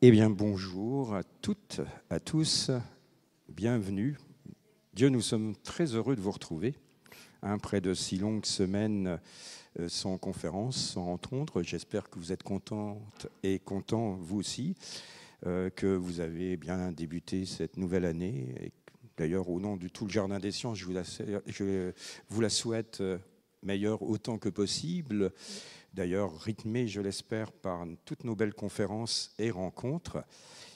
Eh bien, bonjour à toutes, à tous, bienvenue. Dieu, nous sommes très heureux de vous retrouver, après de si longues semaines sans conférence, sans rencontre. J'espère que vous êtes contentes et contents, vous aussi, que vous avez bien débuté cette nouvelle année. Et d'ailleurs, au nom de tout le Jardin des Sciences, je vous la souhaite meilleure autant que possible. D'ailleurs, rythmée, je l'espère, par toutes nos belles conférences et rencontres.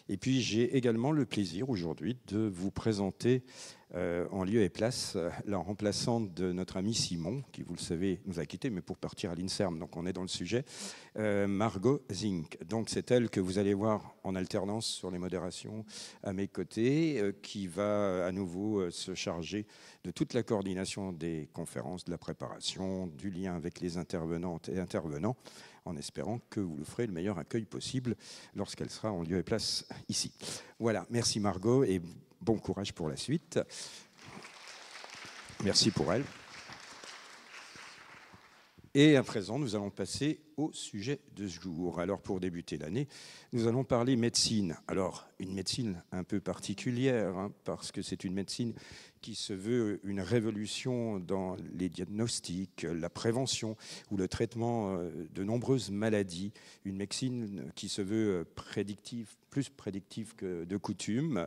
Et puis, j'ai également le plaisir aujourd'hui de vous présenter en lieu et place la remplaçante de notre ami Simon, qui, vous le savez, nous a quittés, mais pour partir à l'INSERM, donc on est dans le sujet, Margot Zink. Donc, c'est elle que vous allez voir en alternance sur les modérations à mes côtés, qui va à nouveau se charger de toute la coordination des conférences, de la préparation, du lien avec les intervenantes et intervenants, en espérant que vous le ferez le meilleur accueil possible lorsqu'elle sera en lieu et place ici. Voilà, merci Margot et bon courage pour la suite. Merci pour elle. Et à présent, nous allons passer au sujet de ce jour. Alors, pour débuter l'année, nous allons parler médecine. Alors, une médecine un peu particulière, parce que c'est une médecine qui se veut une révolution dans les diagnostics, la prévention ou le traitement de nombreuses maladies. Une médecine qui se veut prédictive, plus prédictive que de coutume,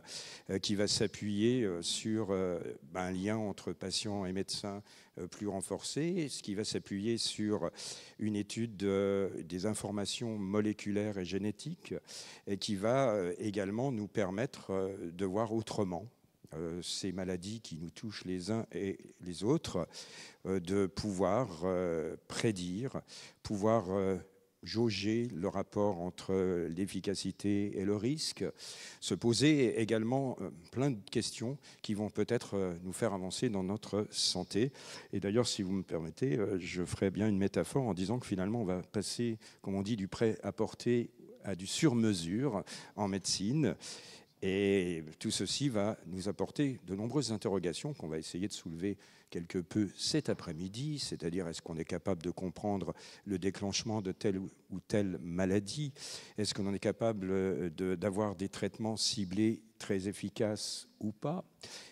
qui va s'appuyer sur un lien entre patient et médecin plus renforcé, ce qui va s'appuyer sur une étude des informations moléculaires et génétiques, et qui va également nous permettre de voir autrement ces maladies qui nous touchent les uns et les autres, de pouvoir prédire, pouvoir jauger le rapport entre l'efficacité et le risque, se poser également plein de questions qui vont peut-être nous faire avancer dans notre santé. Et d'ailleurs, si vous me permettez, je ferai bien une métaphore en disant que finalement, on va passer, comme on dit, du prêt-à-porter à du sur-mesure en médecine. Et tout ceci va nous apporter de nombreuses interrogations qu'on va essayer de soulever quelque peu cet après-midi, c'est-à-dire est-ce qu'on est capable de comprendre le déclenchement de telle ou telle maladie? Est-ce qu'on en est capable d'avoir des traitements ciblés très efficaces ou pas?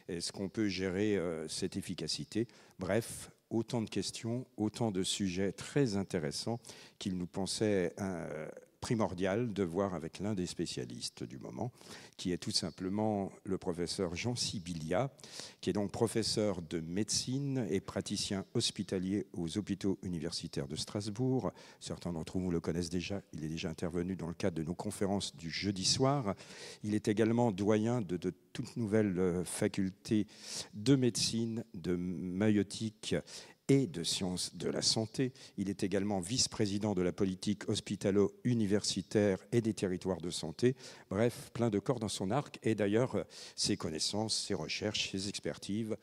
Est-ce qu'on peut gérer cette efficacité? Bref, autant de questions, autant de sujets très intéressants qu'il nous pensait primordial de voir avec l'un des spécialistes du moment, qui est tout simplement le professeur Jean Sibilia, qui est donc professeur de médecine et praticien hospitalier aux hôpitaux universitaires de Strasbourg. Certains d'entre vous le connaissent déjà, il est déjà intervenu dans le cadre de nos conférences du jeudi soir. Il est également doyen de toute nouvelle faculté de médecine, de maïeutique et de sciences de la santé. Il est également vice-président de la politique hospitalo-universitaire et des territoires de santé. Bref, plein de cordes dans son arc. Et d'ailleurs, ses connaissances, ses recherches, ses expertises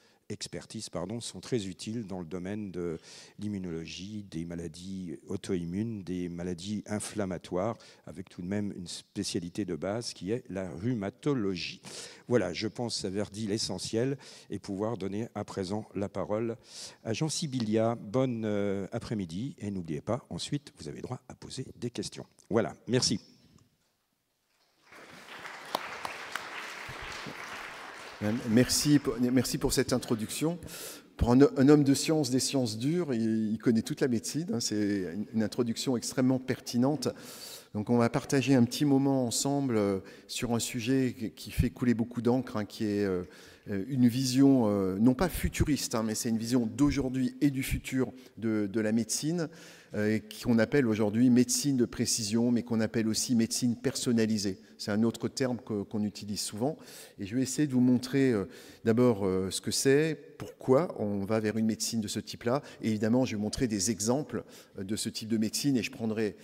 sont très utiles dans le domaine de l'immunologie, des maladies auto-immunes, des maladies inflammatoires, avec tout de même une spécialité de base qui est la rhumatologie. Voilà, je pense avoir dit l'essentiel et pouvoir donner à présent la parole à Jean Sibilia. Bonne après-midi et n'oubliez pas, ensuite, vous avez droit à poser des questions. Voilà, merci. Merci pour cette introduction. Pour un homme de sciences, des sciences dures, il connaît toute la médecine. C'est une introduction extrêmement pertinente. Donc on va partager un petit moment ensemble sur un sujet qui fait couler beaucoup d'encre, qui est une vision, non pas futuriste, mais c'est une vision d'aujourd'hui et du futur de la médecine, qu'on appelle aujourd'hui médecine de précision, mais qu'on appelle aussi médecine personnalisée. C'est un autre terme qu'on utilise souvent. Et je vais essayer de vous montrer d'abord ce que c'est, pourquoi on va vers une médecine de ce type-là. Et évidemment, je vais montrer des exemples de ce type de médecine. Et je prendrai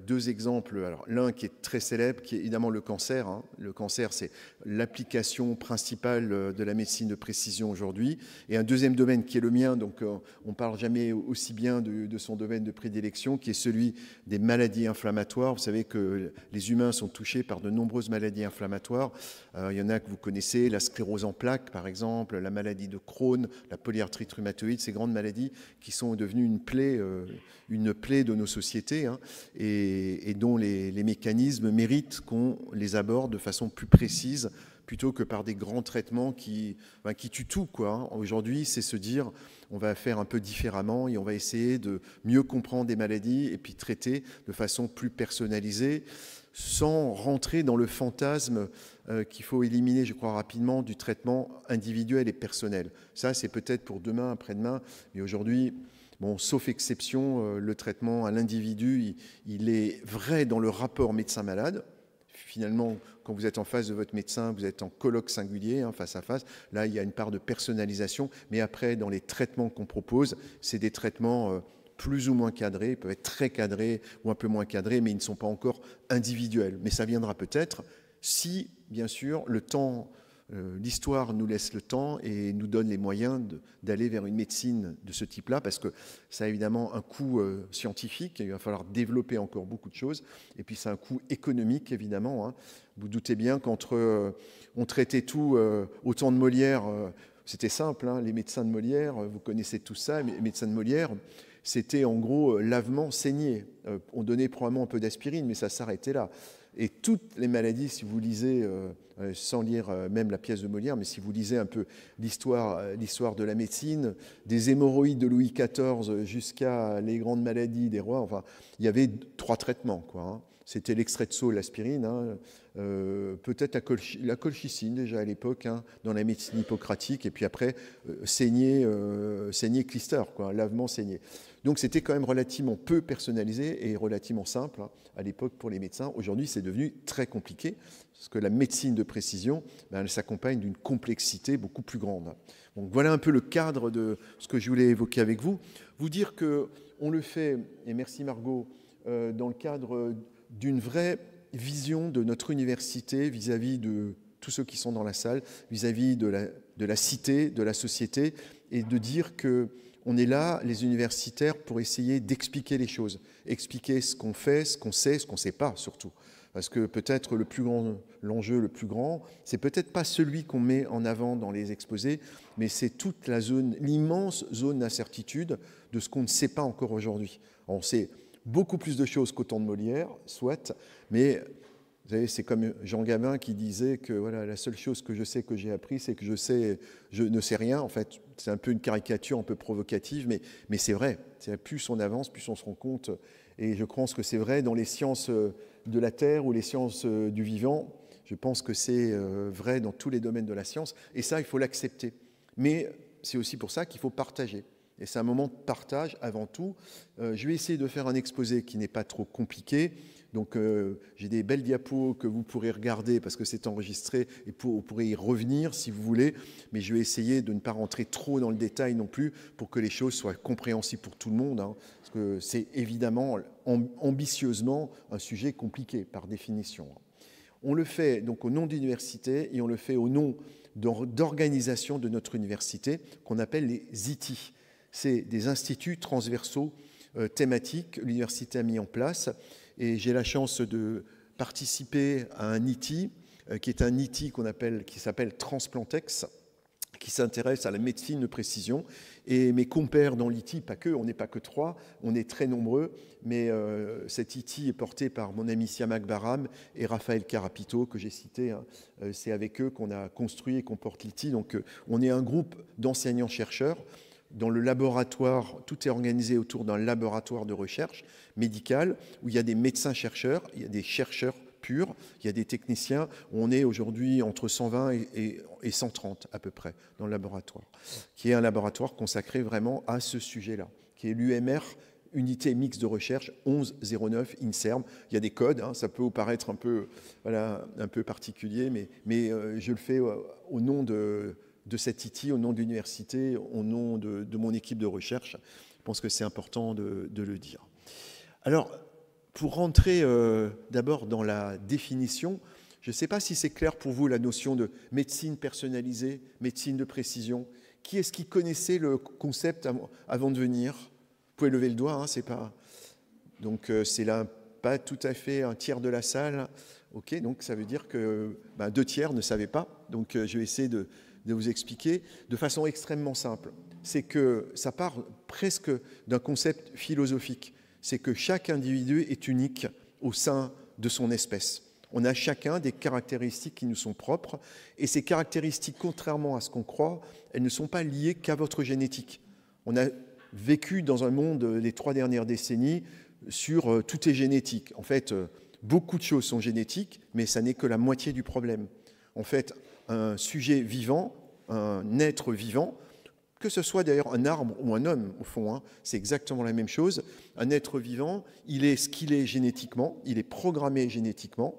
deux exemples. Alors, l'un qui est très célèbre, qui est évidemment le cancer. Le cancer, c'est l'application principale de la médecine de précision aujourd'hui. Et un deuxième domaine qui est le mien. Donc, on ne parle jamais aussi bien de son domaine de prédilection prédilection, qui est celui des maladies inflammatoires. Vous savez que les humains sont touchés par de nombreuses maladies inflammatoires. Il y en a que vous connaissez, la sclérose en plaques, par exemple, la maladie de Crohn, la polyarthrite rhumatoïde, ces grandes maladies qui sont devenues une plaie de nos sociétés, hein, et dont les mécanismes méritent qu'on les aborde de façon plus précise, plutôt que par des grands traitements qui tuent tout, quoi, hein. Aujourd'hui, c'est se dire, on va faire un peu différemment et on va essayer de mieux comprendre des maladies et puis traiter de façon plus personnalisée, sans rentrer dans le fantasme qu'il faut éliminer, je crois, rapidement, du traitement individuel et personnel. Ça, c'est peut-être pour demain, après-demain, mais aujourd'hui, bon, sauf exception, le traitement à l'individu, il est vrai dans le rapport médecin-malade. Finalement, quand vous êtes en face de votre médecin, vous êtes en colloque singulier, hein, face à face. Là, il y a une part de personnalisation. Mais après, dans les traitements qu'on propose, c'est des traitements plus ou moins cadrés. Ils peuvent être très cadrés ou un peu moins cadrés, mais ils ne sont pas encore individuels. Mais ça viendra peut-être si, bien sûr, le temps, l'histoire nous laisse le temps et nous donne les moyens d'aller vers une médecine de ce type-là, parce que ça a évidemment un coût scientifique, il va falloir développer encore beaucoup de choses, et puis c'est un coût économique, évidemment, hein. Vous doutez bien qu'entre on traitait tout au temps de Molière, c'était simple, hein, les médecins de Molière, vous connaissez tout ça, les médecins de Molière, c'était en gros lavement, saignée. On donnait probablement un peu d'aspirine, mais ça s'arrêtait là. Et toutes les maladies, si vous lisez, sans lire même la pièce de Molière, mais si vous lisez un peu l'histoire de la médecine, des hémorroïdes de Louis XIV jusqu'à les grandes maladies des rois, enfin, il y avait 3 traitements, quoi, hein. C'était l'extrait de saule, l'aspirine, hein, peut-être la colchicine déjà à l'époque, hein, dans la médecine hippocratique, et puis après, saigner clister, quoi, lavement saigné. Donc c'était quand même relativement peu personnalisé et relativement simple, hein, à l'époque pour les médecins. Aujourd'hui, c'est devenu très compliqué, parce que la médecine de précision, elle s'accompagne d'une complexité beaucoup plus grande. Donc voilà un peu le cadre de ce que je voulais évoquer avec vous. Vous dire qu'on le fait, et merci Margot, dans le cadre d'une vraie vision de notre université vis-à-vis de tous ceux qui sont dans la salle, vis-à-vis de la cité, de la société, et de dire qu'on est là, les universitaires, pour essayer d'expliquer les choses, expliquer ce qu'on fait, ce qu'on sait, ce qu'on ne sait pas surtout. Parce que peut-être l'enjeu le plus grand, c'est peut-être pas celui qu'on met en avant dans les exposés, mais c'est toute l'immense zone d'incertitude de ce qu'on ne sait pas encore aujourd'hui. On sait beaucoup plus de choses qu'au temps de Molière, soit, mais vous savez, c'est comme Jean Gabin qui disait que voilà, la seule chose que je sais que j'ai appris, c'est que je ne sais rien. En fait, c'est un peu une caricature un peu provocative, mais c'est vrai. Plus on avance, plus on se rend compte. Et je pense que c'est vrai dans les sciences de la Terre ou les sciences du vivant. Je pense que c'est vrai dans tous les domaines de la science. Et ça, il faut l'accepter. Mais c'est aussi pour ça qu'il faut partager. Et c'est un moment de partage avant tout. Je vais essayer de faire un exposé qui n'est pas trop compliqué. Donc j'ai des belles diapos que vous pourrez regarder parce que c'est enregistré et vous pourrez y revenir si vous voulez. Mais je vais essayer de ne pas rentrer trop dans le détail non plus pour que les choses soient compréhensibles pour tout le monde, hein, parce que c'est évidemment ambitieusement un sujet compliqué par définition. On le fait donc au nom de l'université et on le fait au nom d'organisations de notre université qu'on appelle les ITI. C'est des instituts transversaux thématiques que l'université a mis en place. Et j'ai la chance de participer à un ITI, qui est un ITI qui s'appelle Transplantex, qui s'intéresse à la médecine de précision. Et mes compères dans l'ITI, pas que, on n'est pas que 3, on est très nombreux, mais cet ITI est porté par mon ami Siamak Baram et Raphaël Carapito, que j'ai cité, hein. C'est avec eux qu'on a construit et qu'on porte l'ITI. Donc on est un groupe d'enseignants-chercheurs. Dans le laboratoire, tout est organisé autour d'un laboratoire de recherche médicale où il y a des médecins-chercheurs, il y a des chercheurs purs, il y a des techniciens. On est aujourd'hui entre 120 et 130 à peu près dans le laboratoire, qui est un laboratoire consacré vraiment à ce sujet-là, qui est l'UMR, Unité mixte de recherche 1109 INSERM. Il y a des codes, hein, ça peut vous paraître un peu particulier, mais je le fais au nom de cette ITI, au nom de l'université, au nom de mon équipe de recherche. Je pense que c'est important de le dire. Alors, pour rentrer d'abord dans la définition, je ne sais pas si c'est clair pour vous la notion de médecine personnalisée, médecine de précision. Qui est-ce qui connaissait le concept avant de venir? pouvez lever le doigt, hein, c'est pas... Donc c'est là pas tout à fait un tiers de la salle. Ok, donc ça veut dire que 2 tiers ne savaient pas. Donc je vais essayer de vous expliquer de façon extrêmement simple. C'est que ça part presque d'un concept philosophique. C'est que chaque individu est unique au sein de son espèce. On a chacun des caractéristiques qui nous sont propres. Et ces caractéristiques, contrairement à ce qu'on croit, elles ne sont pas liées qu'à votre génétique. On a vécu dans un monde les 3 dernières décennies sur tout est génétique. En fait, beaucoup de choses sont génétiques, mais ça n'est que la moitié du problème. En fait, un sujet vivant, un être vivant, que ce soit d'ailleurs un arbre ou un homme, au fond, hein, c'est exactement la même chose. Un être vivant, il est ce qu'il est génétiquement, il est programmé génétiquement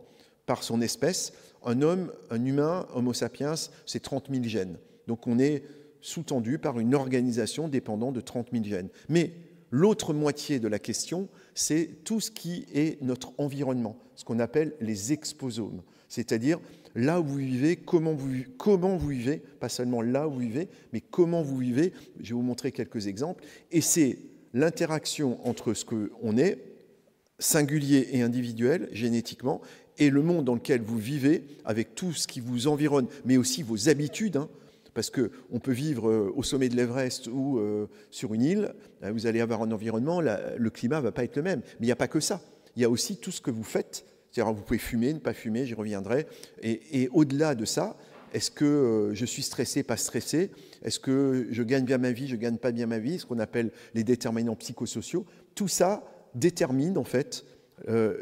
par son espèce. Un homme, un humain, Homo sapiens, c'est 30 000 gènes. Donc on est sous-tendu par une organisation dépendant de 30 000 gènes. Mais l'autre moitié de la question, c'est tout ce qui est notre environnement, ce qu'on appelle les exposomes, c'est-à-dire là où vous vivez, comment vous vivez, pas seulement là où vous vivez, mais comment vous vivez. Je vais vous montrer quelques exemples. Et c'est l'interaction entre ce qu'on est, singulier et individuel, génétiquement, et le monde dans lequel vous vivez, avec tout ce qui vous environne, mais aussi vos habitudes, hein, parce qu'on peut vivre au sommet de l'Everest ou sur une île, vous allez avoir un environnement, le climat ne va pas être le même. Mais il n'y a pas que ça. Il y a aussi tout ce que vous faites. C'est-à-dire vous pouvez fumer, ne pas fumer, j'y reviendrai. Et au-delà de ça, est-ce que je suis stressé, pas stressé? Est-ce que je gagne bien ma vie, je ne gagne pas bien ma vie? Ce qu'on appelle les déterminants psychosociaux. Tout ça détermine en fait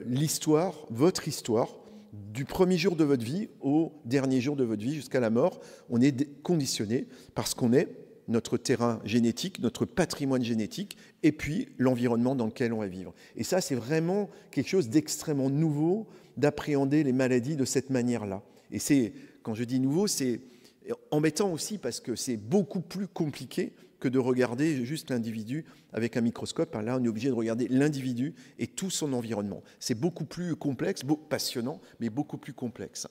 l'histoire, votre histoire, du premier jour de votre vie au dernier jour de votre vie jusqu'à la mort. On est conditionné parce qu'on est notre terrain génétique, notre patrimoine génétique, et puis l'environnement dans lequel on va vivre. Et ça, c'est vraiment quelque chose d'extrêmement nouveau d'appréhender les maladies de cette manière-là. Et c'est, quand je dis nouveau, c'est embêtant aussi parce que c'est beaucoup plus compliqué que de regarder juste l'individu avec un microscope. Là, on est obligé de regarder l'individu et tout son environnement. C'est beaucoup plus complexe, passionnant, mais beaucoup plus complexe.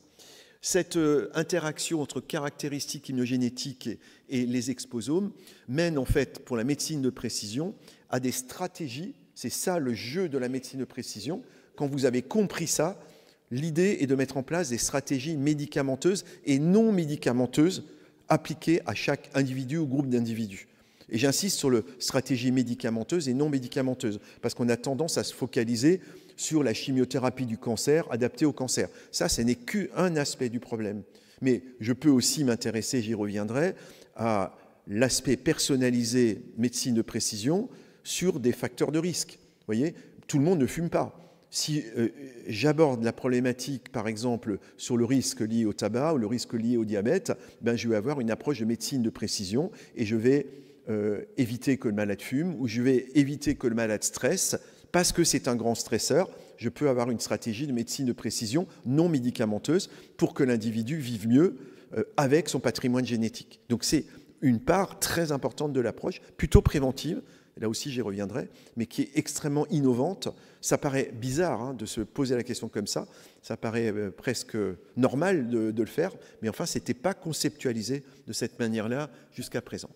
Cette interaction entre caractéristiques immunogénétiques et les exposomes mène en fait, pour la médecine de précision, à des stratégies. C'est ça le jeu de la médecine de précision. Quand vous avez compris ça, l'idée est de mettre en place des stratégies médicamenteuses et non médicamenteuses appliquées à chaque individu ou groupe d'individus. Et j'insiste sur la stratégie médicamenteuse et non médicamenteuse, parce qu'on a tendance à se focaliser sur la chimiothérapie du cancer adaptée au cancer. Ça, ce n'est qu'un aspect du problème. Mais je peux aussi m'intéresser, j'y reviendrai, à l'aspect personnalisé médecine de précision sur des facteurs de risque. Vous voyez, tout le monde ne fume pas. Si j'aborde la problématique, par exemple, sur le risque lié au tabac ou le risque lié au diabète, je vais avoir une approche de médecine de précision et je vais éviter que le malade fume ou je vais éviter que le malade stresse. Parce que c'est un grand stresseur, je peux avoir une stratégie de médecine de précision non médicamenteuse pour que l'individu vive mieux avec son patrimoine génétique. Donc c'est une part très importante de l'approche, plutôt préventive, là aussi j'y reviendrai, mais qui est extrêmement innovante. Ça paraît bizarre de se poser la question comme ça paraît presque normal de le faire, mais enfin, ce n'était pas conceptualisé de cette manière-là jusqu'à présent.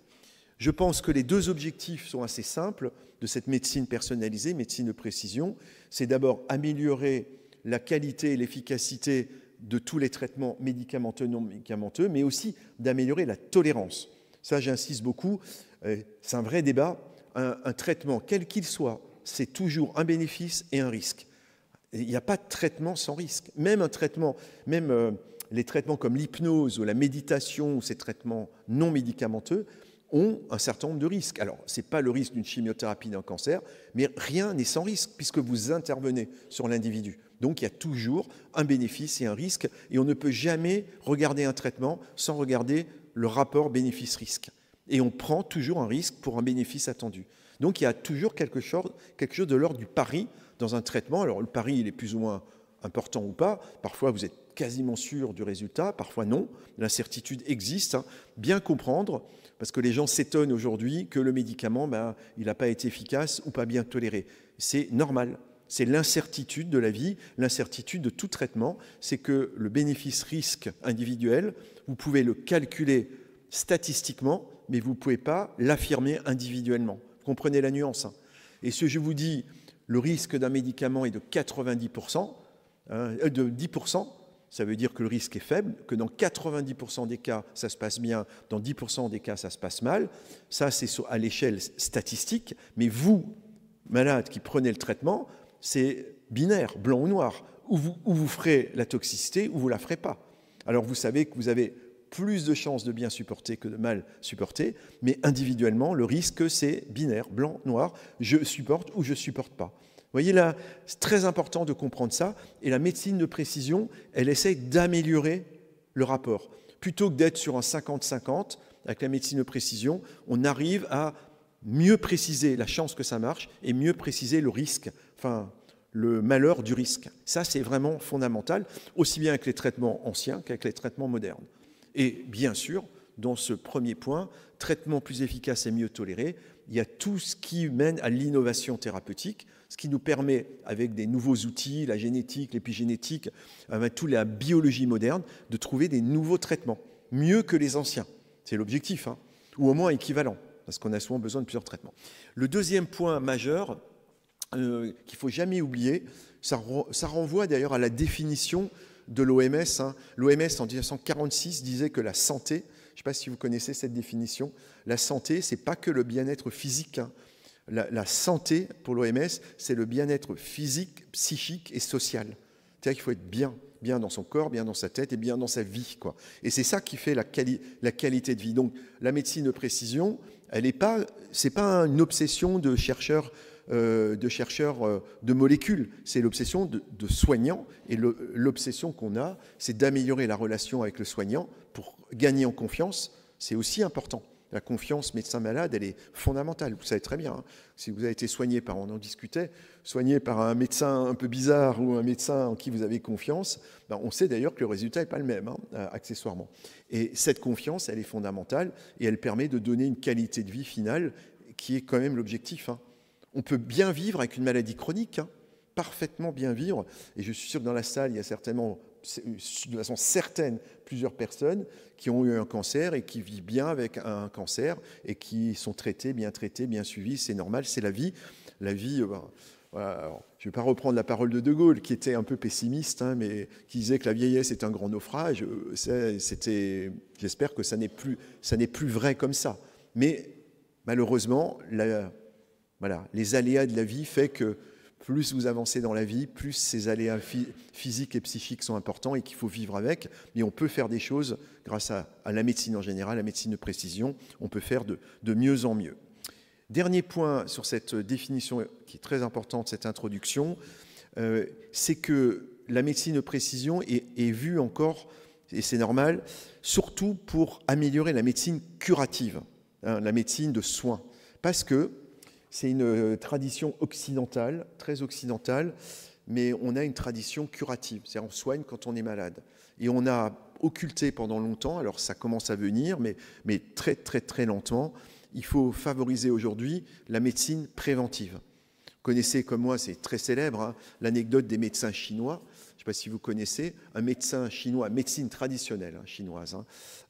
Je pense que les 2 objectifs sont assez simples de cette médecine personnalisée, médecine de précision. C'est d'abord améliorer la qualité et l'efficacité de tous les traitements médicamenteux, non médicamenteux, mais aussi d'améliorer la tolérance. Ça, j'insiste beaucoup. C'est un vrai débat. Un traitement, quel qu'il soit, c'est toujours un bénéfice et un risque. Il n'y a pas de traitement sans risque. Même un traitement, les traitements comme l'hypnose ou la méditation ou ces traitements non médicamenteux ont un certain nombre de risques. Alors, ce n'est pas le risque d'une chimiothérapie d'un cancer, mais rien n'est sans risque puisque vous intervenez sur l'individu. Donc, il y a toujours un bénéfice et un risque et on ne peut jamais regarder un traitement sans regarder le rapport bénéfice-risque. Et on prend toujours un risque pour un bénéfice attendu. Donc, il y a toujours quelque chose de l'ordre du pari dans un traitement. Alors, le pari, il est plus ou moins important ou pas. Parfois, vous êtes quasiment sûr du résultat, parfois non. L'incertitude existe. Bien comprendre, parce que les gens s'étonnent aujourd'hui que le médicament, il n'a pas été efficace ou pas bien toléré. C'est normal. C'est l'incertitude de la vie, l'incertitude de tout traitement. C'est que le bénéfice-risque individuel, vous pouvez le calculer statistiquement, mais vous ne pouvez pas l'affirmer individuellement. Vous comprenez la nuance, Et si je vous dis le risque d'un médicament est de 90%, de 10%, ça veut dire que le risque est faible, que dans 90% des cas, ça se passe bien, dans 10% des cas, ça se passe mal. Ça, c'est à l'échelle statistique. Mais vous, malade qui prenez le traitement, c'est binaire, blanc ou noir. Ou vous ferez la toxicité, ou vous ne la ferez pas. Alors vous savez que vous avez plus de chances de bien supporter que de mal supporter, mais individuellement, le risque, c'est binaire, blanc, noir, je supporte ou je ne supporte pas. Vous voyez là, c'est très important de comprendre ça, et la médecine de précision, elle essaye d'améliorer le rapport. Plutôt que d'être sur un 50-50, avec la médecine de précision, on arrive à mieux préciser la chance que ça marche et mieux préciser le risque, enfin le malheur du risque. Ça, c'est vraiment fondamental, aussi bien avec les traitements anciens qu'avec les traitements modernes. Et bien sûr, dans ce premier point, traitement plus efficace et mieux toléré, il y a tout ce qui mène à l'innovation thérapeutique, ce qui nous permet, avec des nouveaux outils, la génétique, l'épigénétique, avec toute la biologie moderne, de trouver des nouveaux traitements, mieux que les anciens. C'est l'objectif, hein, ou au moins équivalent, parce qu'on a souvent besoin de plusieurs traitements. Le deuxième point majeur qu'il ne faut jamais oublier, ça renvoie d'ailleurs à la définition de l'OMS. Hein. L'OMS, en 1946, disait que la santé, je ne sais pas si vous connaissez cette définition, la santé, ce n'est pas que le bien-être physique. Hein. La santé, pour l'OMS, c'est le bien-être physique, psychique et social. C'est-à-dire qu'il faut être bien dans son corps, bien dans sa tête et bien dans sa vie, quoi. Et c'est ça qui fait la qualité de vie. Donc la médecine de précision, c'est pas une obsession de chercheurs de molécules, c'est l'obsession de soignants, et l'obsession qu'on a, c'est d'améliorer la relation avec le soignant pour gagner en confiance. C'est aussi important. La confiance médecin-malade, elle est fondamentale. Vous savez très bien, hein, si vous avez été soigné on en discutait, soigné par un médecin un peu bizarre ou un médecin en qui vous avez confiance, ben on sait d'ailleurs que le résultat n'est pas le même, hein, accessoirement. Et cette confiance, elle est fondamentale et elle permet de donner une qualité de vie finale qui est quand même l'objectif. Hein. On peut bien vivre avec une maladie chronique, hein, parfaitement bien vivre. Et je suis sûr que dans la salle, il y a certainement, de façon certaine, plusieurs personnes qui ont eu un cancer et qui vivent bien avec un cancer et qui sont traitées, bien suivies. C'est normal, c'est la vie. La vie, voilà. Alors, je ne vais pas reprendre la parole de Gaulle, qui était un peu pessimiste, hein, mais qui disait que la vieillesse est un grand naufrage. J'espère que ça n'est plus vrai comme ça. Mais malheureusement, voilà, les aléas de la vie font que plus vous avancez dans la vie, plus ces aléas physiques et psychiques sont importants et qu'il faut vivre avec. Mais on peut faire des choses grâce à la médecine en général, la médecine de précision. On peut faire de mieux en mieux. Dernier point sur cette définition qui est très importante, cette introduction, c'est que la médecine de précision est vue encore, et c'est normal, surtout pour améliorer la médecine curative, hein, la médecine de soins. Parce que c'est une tradition occidentale, très occidentale, mais on a une tradition curative, c'est-à-dire on soigne quand on est malade. Et on a occulté pendant longtemps, alors ça commence à venir, mais très très très lentement, il faut favoriser aujourd'hui la médecine préventive. Vous connaissez comme moi, c'est très célèbre, hein, l'anecdote des médecins chinois. Je ne sais pas si vous connaissez, un médecin chinois, médecine traditionnelle chinoise,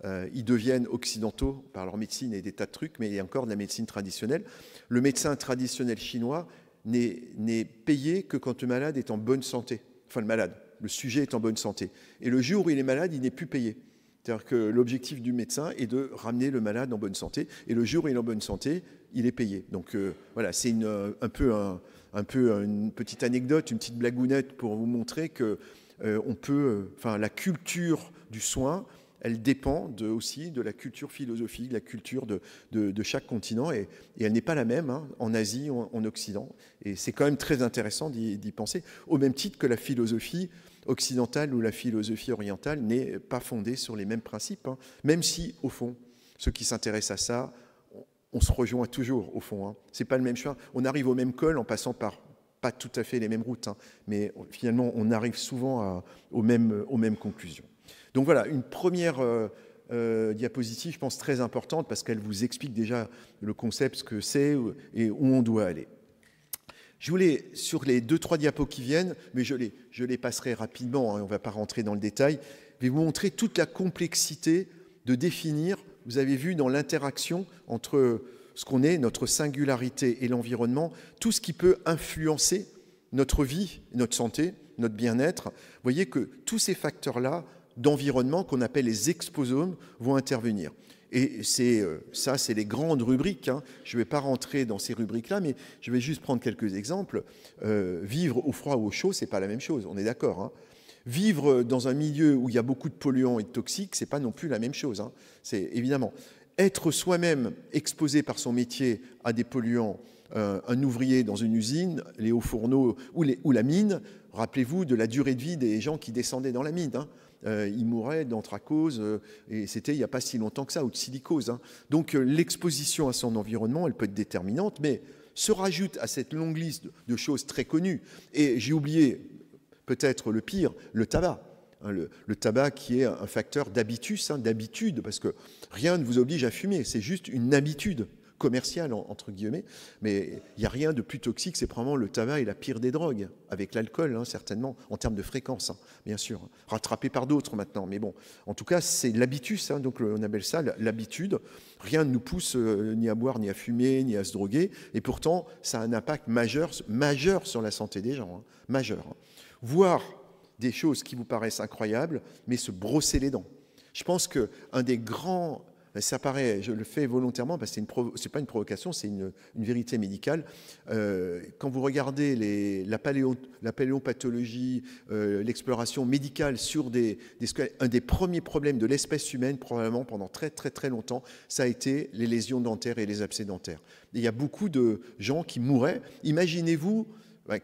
hein, ils deviennent occidentaux par leur médecine et des tas de trucs, mais il y a encore de la médecine traditionnelle. Le médecin traditionnel chinois n'est payé que quand le malade est en bonne santé. Enfin, le sujet est en bonne santé. Et le jour où il est malade, il n'est plus payé. C'est-à-dire que l'objectif du médecin est de ramener le malade en bonne santé. Et le jour où il est en bonne santé, il est payé. Donc voilà, c'est un peu une petite anecdote, une petite blagounette pour vous montrer que la culture du soin, elle dépend aussi de la culture philosophique, de la culture de chaque continent. Et elle n'est pas la même, hein, en Asie ou en Occident. Et c'est quand même très intéressant d'y penser, au même titre que la philosophie occidentale ou la philosophie orientale n'est pas fondée sur les mêmes principes, hein, même si, au fond, ceux qui s'intéressent à ça, on se rejoint toujours, au fond. Hein. C'est pas le même choix. On arrive au même col en passant par pas tout à fait les mêmes routes, hein, mais finalement, on arrive souvent aux mêmes conclusions. Donc voilà, une première diapositive, je pense, très importante, parce qu'elle vous explique déjà le concept, ce que c'est et où on doit aller. Je voulais, sur les 2-3 diapos qui viennent, mais je les passerai rapidement, hein, on ne va pas rentrer dans le détail, je vais vous montrer toute la complexité de définir, vous avez vu dans l'interaction entre ce qu'on est, notre singularité et l'environnement, tout ce qui peut influencer notre vie, notre santé, notre bien-être. Vous voyez que tous ces facteurs-là d'environnement qu'on appelle les exposomes vont intervenir. Et ça, c'est les grandes rubriques. Je ne vais pas rentrer dans ces rubriques-là, mais je vais juste prendre quelques exemples. Vivre au froid ou au chaud, ce n'est pas la même chose, on est d'accord. Vivre dans un milieu où il y a beaucoup de polluants et de toxiques, ce n'est pas non plus la même chose. C'est évidemment. Être soi-même exposé par son métier à des polluants, un ouvrier dans une usine, les hauts fourneaux ou la mine, rappelez-vous de la durée de vie des gens qui descendaient dans la mine. Ils mouraient d'anthracose, et c'était il n'y a pas si longtemps que ça, ou de silicose. Donc l'exposition à son environnement, elle peut être déterminante, mais se rajoute à cette longue liste de choses très connues. Et j'ai oublié, peut-être le pire, le tabac. Le tabac qui est un facteur d'habitus, d'habitude, parce que rien ne vous oblige à fumer, c'est juste une habitude commerciale, entre guillemets, mais il n'y a rien de plus toxique, c'est probablement le tabac est la pire des drogues, avec l'alcool, certainement, en termes de fréquence, bien sûr, rattrapé par d'autres maintenant, mais bon, en tout cas, c'est l'habitus, donc on appelle ça l'habitude, rien ne nous pousse ni à boire, ni à fumer, ni à se droguer, et pourtant, ça a un impact majeur sur la santé des gens, majeur. Voir des choses qui vous paraissent incroyables, mais se brosser les dents. Je pense qu'un des grands... Ça paraît, je le fais volontairement parce que c'est pas une provocation, c'est une vérité médicale. Quand vous regardez la paléopathologie, l'exploration médicale sur un des premiers problèmes de l'espèce humaine, probablement pendant très très très longtemps, ça a été les lésions dentaires et les abcès dentaires. Et il y a beaucoup de gens qui mouraient. Imaginez-vous,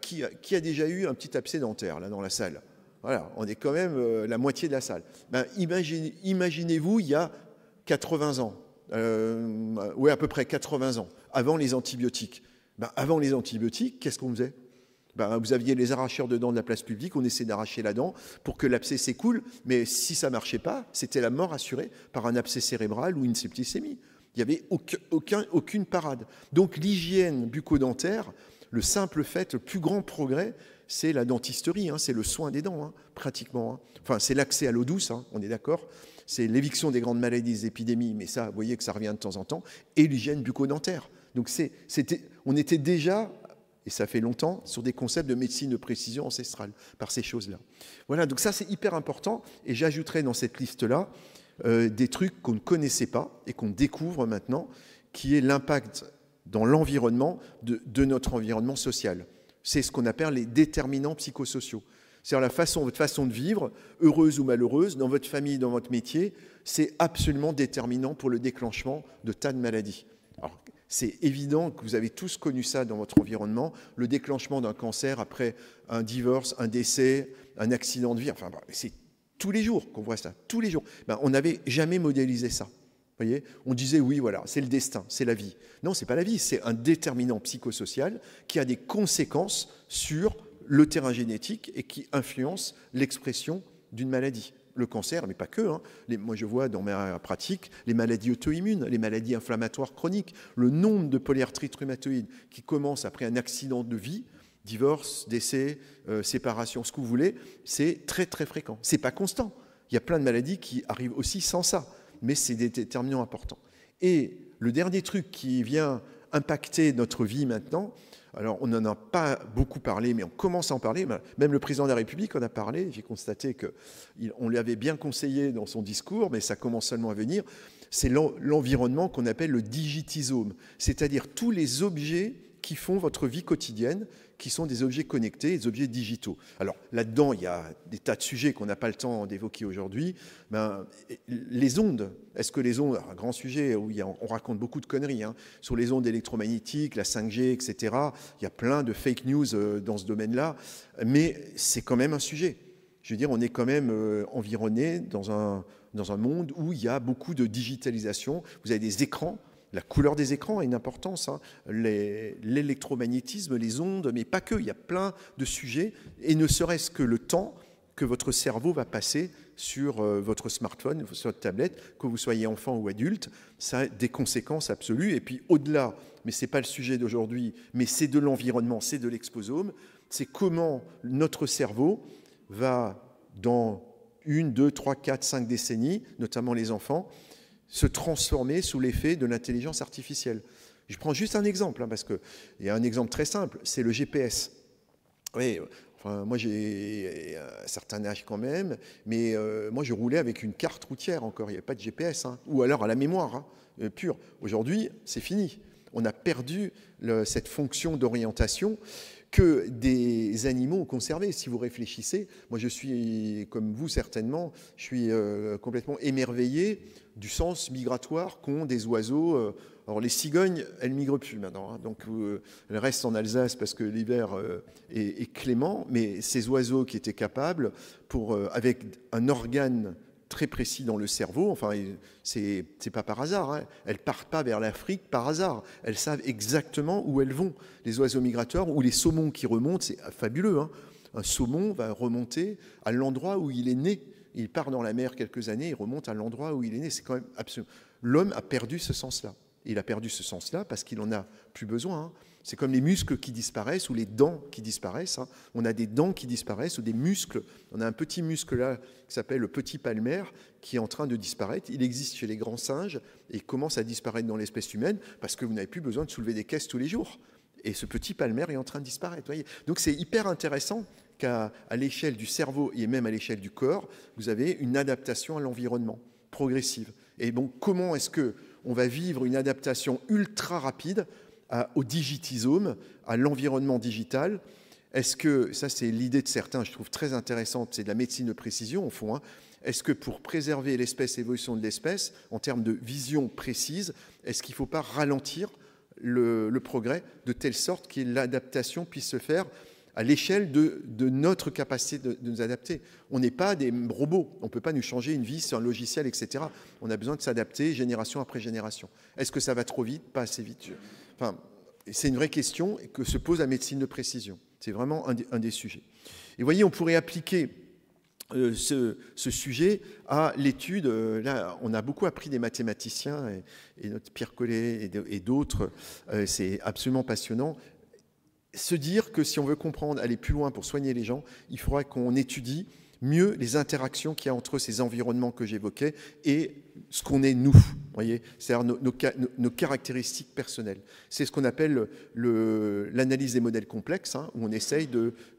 qui a déjà eu un petit abcès dentaire là dans la salle? Voilà, on est quand même la moitié de la salle. Imaginez-vous, il y a 80 ans, oui, à peu près 80 ans, avant les antibiotiques. Avant les antibiotiques, qu'est-ce qu'on faisait? Vous aviez les arracheurs de dents de la place publique, on essayait d'arracher la dent pour que l'abcès s'écoule, mais si ça ne marchait pas, c'était la mort assurée par un abcès cérébral ou une septicémie. Il n'y avait aucune parade. Donc l'hygiène bucco-dentaire, le simple fait, le plus grand progrès, c'est la dentisterie, c'est le soin des dents, pratiquement. Enfin, c'est l'accès à l'eau douce, on est d'accord. C'est l'éviction des grandes maladies, des épidémies, mais ça, vous voyez que ça revient de temps en temps, et l'hygiène bucco-dentaire. Donc on était déjà, et ça fait longtemps, sur des concepts de médecine de précision ancestrale, par ces choses-là. Voilà, donc ça c'est hyper important, et j'ajouterai dans cette liste-là des trucs qu'on ne connaissait pas, et qu'on découvre maintenant, qui est l'impact dans l'environnement de notre environnement social. C'est ce qu'on appelle les déterminants psychosociaux. C'est-à-dire votre façon de vivre, heureuse ou malheureuse, dans votre famille, dans votre métier, c'est absolument déterminant pour le déclenchement de tas de maladies. Alors, c'est évident que vous avez tous connu ça dans votre environnement, le déclenchement d'un cancer après un divorce, un décès, un accident de vie, enfin, c'est tous les jours qu'on voit ça, tous les jours. On n'avait jamais modélisé ça. Vous voyez, on disait oui, voilà, c'est le destin, c'est la vie. Non, c'est pas la vie, c'est un déterminant psychosocial qui a des conséquences sur le terrain génétique et qui influence l'expression d'une maladie. Le cancer, mais pas que. Moi, je vois dans ma pratique les maladies auto-immunes, les maladies inflammatoires chroniques, le nombre de polyarthrite rhumatoïde qui commence après un accident de vie, divorce, décès, séparation, ce que vous voulez, c'est très très fréquent. C'est pas constant. Il y a plein de maladies qui arrivent aussi sans ça, mais c'est des déterminants importants. Et le dernier truc qui vient impacter notre vie maintenant, alors on n'en a pas beaucoup parlé, mais on commence à en parler, même le président de la République en a parlé, j'ai constaté qu'on lui avait bien conseillé dans son discours, mais ça commence seulement à venir, c'est l'environnement qu'on appelle le digitisome, c'est-à-dire tous les objets qui font votre vie quotidienne, qui sont des objets connectés, des objets digitaux. Alors là-dedans, il y a des tas de sujets qu'on n'a pas le temps d'évoquer aujourd'hui. Les ondes, est-ce que les ondes, un grand sujet où on raconte beaucoup de conneries, sur les ondes électromagnétiques, la 5G, etc. Il y a plein de fake news dans ce domaine-là, mais c'est quand même un sujet. Je veux dire, on est quand même environné dans un monde où il y a beaucoup de digitalisation. Vous avez des écrans. La couleur des écrans a une importance, l'électromagnétisme, les ondes, mais pas que, il y a plein de sujets, et ne serait-ce que le temps que votre cerveau va passer sur votre smartphone, sur votre tablette, que vous soyez enfant ou adulte, ça a des conséquences absolues. Et puis au-delà, mais ce n'est pas le sujet d'aujourd'hui, mais c'est de l'environnement, c'est de l'exposome, c'est comment notre cerveau va, dans 1, 2, 3, 4, 5 décennies, notamment les enfants, se transformer sous l'effet de l'intelligence artificielle. Je prends juste un exemple, parce qu'il y a un exemple très simple, c'est le GPS. Oui, enfin, moi j'ai un certain âge quand même, mais moi je roulais avec une carte routière encore, il n'y avait pas de GPS, ou alors à la mémoire pure. Aujourd'hui, c'est fini. On a perdu cette fonction d'orientation que des animaux ont conservé. Si vous réfléchissez, moi je suis, comme vous certainement, je suis complètement émerveillé du sens migratoire qu'ont des oiseaux. Alors les cigognes, elles ne migrent plus maintenant, donc elles restent en Alsace parce que l'hiver est clément, mais ces oiseaux qui étaient capables, avec un organe très précis dans le cerveau, enfin c'est pas par hasard, elles partent pas vers l'Afrique par hasard, elles savent exactement où elles vont. Les oiseaux migrateurs ou les saumons qui remontent, c'est fabuleux, un saumon va remonter à l'endroit où il est né. Il part dans la mer quelques années, il remonte à l'endroit où il est né. C'est quand même absolument... L'homme a perdu ce sens-là. Il a perdu ce sens-là parce qu'il n'en a plus besoin. C'est comme les muscles qui disparaissent ou les dents qui disparaissent. On a des dents qui disparaissent ou des muscles. On a un petit muscle là qui s'appelle le petit palmaire qui est en train de disparaître. Il existe chez les grands singes et commence à disparaître dans l'espèce humaine parce que vous n'avez plus besoin de soulever des caisses tous les jours. Et ce petit palmaire est en train de disparaître. Voyez. Donc c'est hyper intéressant qu'à l'échelle du cerveau et même à l'échelle du corps, vous avez une adaptation à l'environnement progressive. Et bon, comment est-ce qu'on va vivre une adaptation ultra rapide au digitisome, à l'environnement digital? Est-ce que, ça c'est l'idée de certains, je trouve très intéressante, c'est de la médecine de précision au fond, est-ce que pour préserver l'espèce, l'évolution de l'espèce, en termes de vision précise, est-ce qu'il ne faut pas ralentir le progrès de telle sorte que l'adaptation puisse se faire à l'échelle de notre capacité de nous adapter? On n'est pas des robots, on ne peut pas nous changer une vie sur un logiciel, etc. On a besoin de s'adapter génération après génération. Est-ce que ça va trop vite? Pas assez vite. Enfin, c'est une vraie question que se pose la médecine de précision. C'est vraiment un des sujets. Et vous voyez, on pourrait appliquer ce sujet à l'étude. Là, on a beaucoup appris des mathématiciens et notre Pierre Collet et d'autres. C'est absolument passionnant. Se dire que si on veut comprendre, aller plus loin pour soigner les gens, il faudra qu'on étudie mieux les interactions qu'il y a entre ces environnements que j'évoquais et ce qu'on est nous, voyez, c'est-à-dire nos caractéristiques personnelles. C'est ce qu'on appelle l'analyse des modèles complexes, où on essaye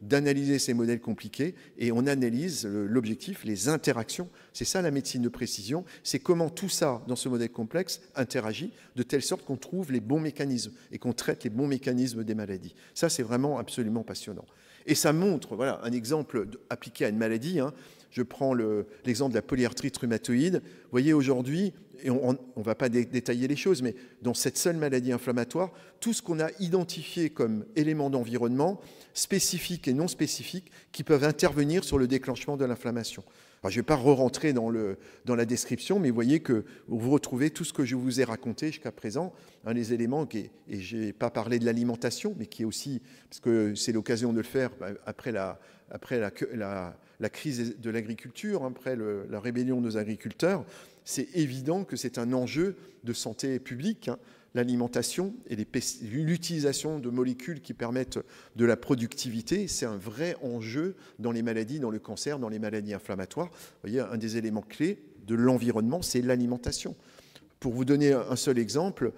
d'analyser ces modèles compliqués et on analyse l'objectif, les interactions. C'est ça la médecine de précision, c'est comment tout ça, dans ce modèle complexe, interagit de telle sorte qu'on trouve les bons mécanismes et qu'on traite les bons mécanismes des maladies. Ça, c'est vraiment absolument passionnant. Et ça montre, voilà, un exemple appliqué à une maladie. Je prends l'exemple de la polyarthrite rhumatoïde. Vous voyez, aujourd'hui, et on ne va pas détailler les choses, mais dans cette seule maladie inflammatoire, tout ce qu'on a identifié comme éléments d'environnement, spécifiques et non spécifiques, qui peuvent intervenir sur le déclenchement de l'inflammation. Alors, je ne vais pas re-rentrer dans la description, mais vous voyez que vous retrouvez tout ce que je vous ai raconté jusqu'à présent, les éléments, et je n'ai pas parlé de l'alimentation, mais qui est aussi, parce que c'est l'occasion de le faire après la crise de l'agriculture, après la rébellion de nos agriculteurs, c'est évident que c'est un enjeu de santé publique, l'alimentation et l'utilisation de molécules qui permettent de la productivité, c'est un vrai enjeu dans les maladies, dans le cancer, dans les maladies inflammatoires. Vous voyez, un des éléments clés de l'environnement, c'est l'alimentation. Pour vous donner un seul exemple,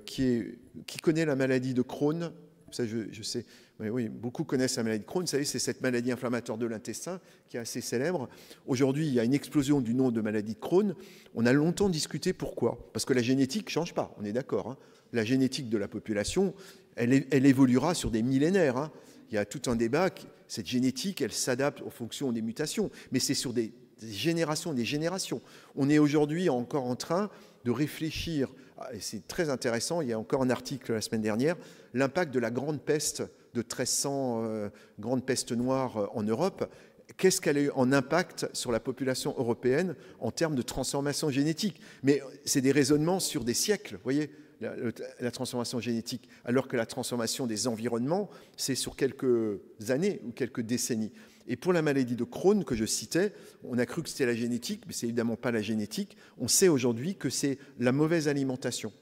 qui connaît la maladie de Crohn, ça je sais, oui, beaucoup connaissent la maladie de Crohn. Vous savez, c'est cette maladie inflammatoire de l'intestin qui est assez célèbre. Aujourd'hui, il y a une explosion du nombre de maladies de Crohn. On a longtemps discuté pourquoi. Parce que la génétique ne change pas, on est d'accord. La génétique de la population, elle évoluera sur des millénaires. Il y a tout un débat. Cette génétique, elle s'adapte en fonction des mutations. Mais c'est sur des générations, des générations. On est aujourd'hui encore en train de réfléchir, et c'est très intéressant, il y a encore un article la semaine dernière, l'impact de la grande peste de 1300, grande peste noire en Europe. Qu'est-ce qu'elle a eu en impact sur la population européenne en termes de transformation génétique? Mais c'est des raisonnements sur des siècles, vous voyez, la transformation génétique, alors que la transformation des environnements, c'est sur quelques années ou quelques décennies. Et pour la maladie de Crohn que je citais, on a cru que c'était la génétique, mais c'est évidemment pas la génétique. On sait aujourd'hui que c'est la mauvaise alimentation,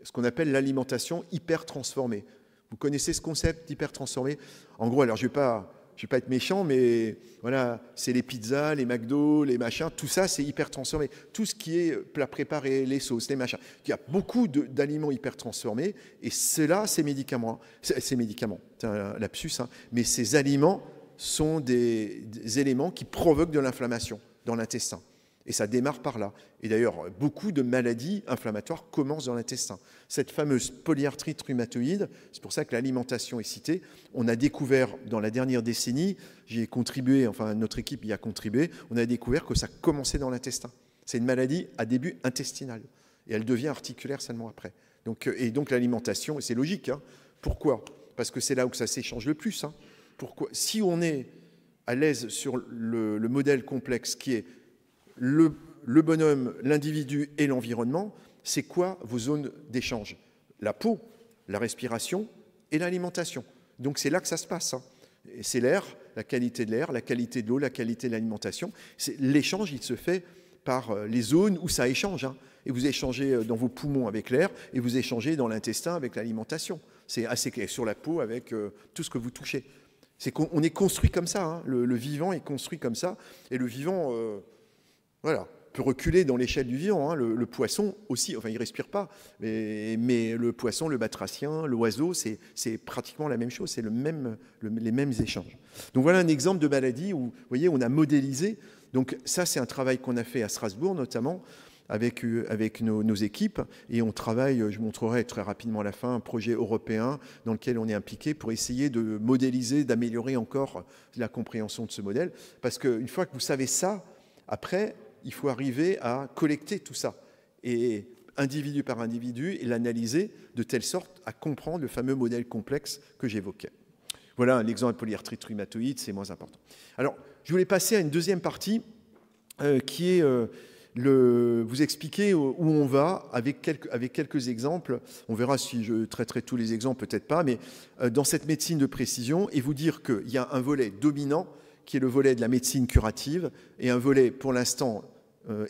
ce qu'on appelle l'alimentation hyper transformée. Vous connaissez ce concept hyper transformé? En gros, alors je ne vais pas Je ne vais pas être méchant, mais voilà, c'est les pizzas, les McDo, les machins, tout ça, c'est hyper transformé. Tout ce qui est plat préparé, les sauces, les machins. Il y a beaucoup d'aliments hyper transformés, et cela, ces médicaments, c'est un lapsus, hein, mais ces aliments sont des éléments qui provoquent de l'inflammation dans l'intestin. Et ça démarre par là. Et d'ailleurs, beaucoup de maladies inflammatoires commencent dans l'intestin. Cette fameuse polyarthrite rhumatoïde, c'est pour ça que l'alimentation est citée. On a découvert dans la dernière décennie, j'y ai contribué, enfin notre équipe y a contribué, on a découvert que ça commençait dans l'intestin. C'est une maladie à début intestinal. Et elle devient articulaire seulement après. Et donc l'alimentation, et c'est logique, hein. Pourquoi? Parce que c'est là où ça s'échange le plus. Hein. Pourquoi? Si on est à l'aise sur le modèle complexe qui est le bonhomme, l'individu et l'environnement, c'est quoi vos zones d'échange? La peau, la respiration et l'alimentation. Donc c'est là que ça se passe. Hein. C'est l'air, la qualité de l'air, la qualité de l'eau, la qualité de l'alimentation. L'échange, il se fait par les zones où ça échange. Hein. Et vous échangez dans vos poumons avec l'air et vous échangez dans l'intestin avec l'alimentation. C'est assez clair. Sur la peau avec tout ce que vous touchez. On est construit comme ça. Hein. Le vivant est construit comme ça. Et le vivant... Voilà, peut reculer dans l'échelle du vivant. Hein. Le poisson aussi, enfin il ne respire pas, mais le poisson, le batracien, l'oiseau, c'est pratiquement la même chose, c'est les mêmes échanges. Donc voilà un exemple de maladie où, vous voyez, on a modélisé. Donc ça, c'est un travail qu'on a fait à Strasbourg, notamment, avec nos équipes. Et on travaille, je montrerai très rapidement à la fin, un projet européen dans lequel on est impliqué pour essayer de modéliser, d'améliorer encore la compréhension de ce modèle. Parce qu'une fois que vous savez ça, après... il faut arriver à collecter tout ça, et individu par individu, et l'analyser de telle sorte à comprendre le fameux modèle complexe que j'évoquais. Voilà l'exemple de polyarthrite rhumatoïde, c'est moins important. Alors, je voulais passer à une deuxième partie qui est vous expliquer où on va avec quelques exemples. On verra si je traiterai tous les exemples, peut-être pas, mais dans cette médecine de précision, et vous dire qu'il y a un volet dominant qui est le volet de la médecine curative, et un volet, pour l'instant,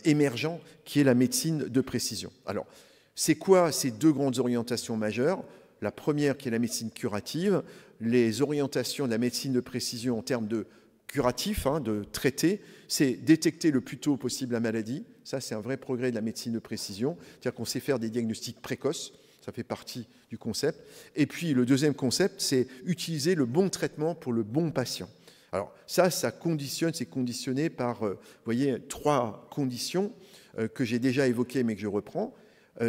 émergent, qui est la médecine de précision. Alors, c'est quoi ces deux grandes orientations majeures? La première, qui est la médecine curative, les orientations de la médecine de précision en termes de curatif, hein, de traité, c'est détecter le plus tôt possible la maladie. Ça, c'est un vrai progrès de la médecine de précision, c'est-à-dire qu'on sait faire des diagnostics précoces. Ça fait partie du concept. Et puis, le deuxième concept, c'est utiliser le bon traitement pour le bon patient. Alors ça conditionne, c'est conditionné par, vous voyez, trois conditions que j'ai déjà évoquées mais que je reprends.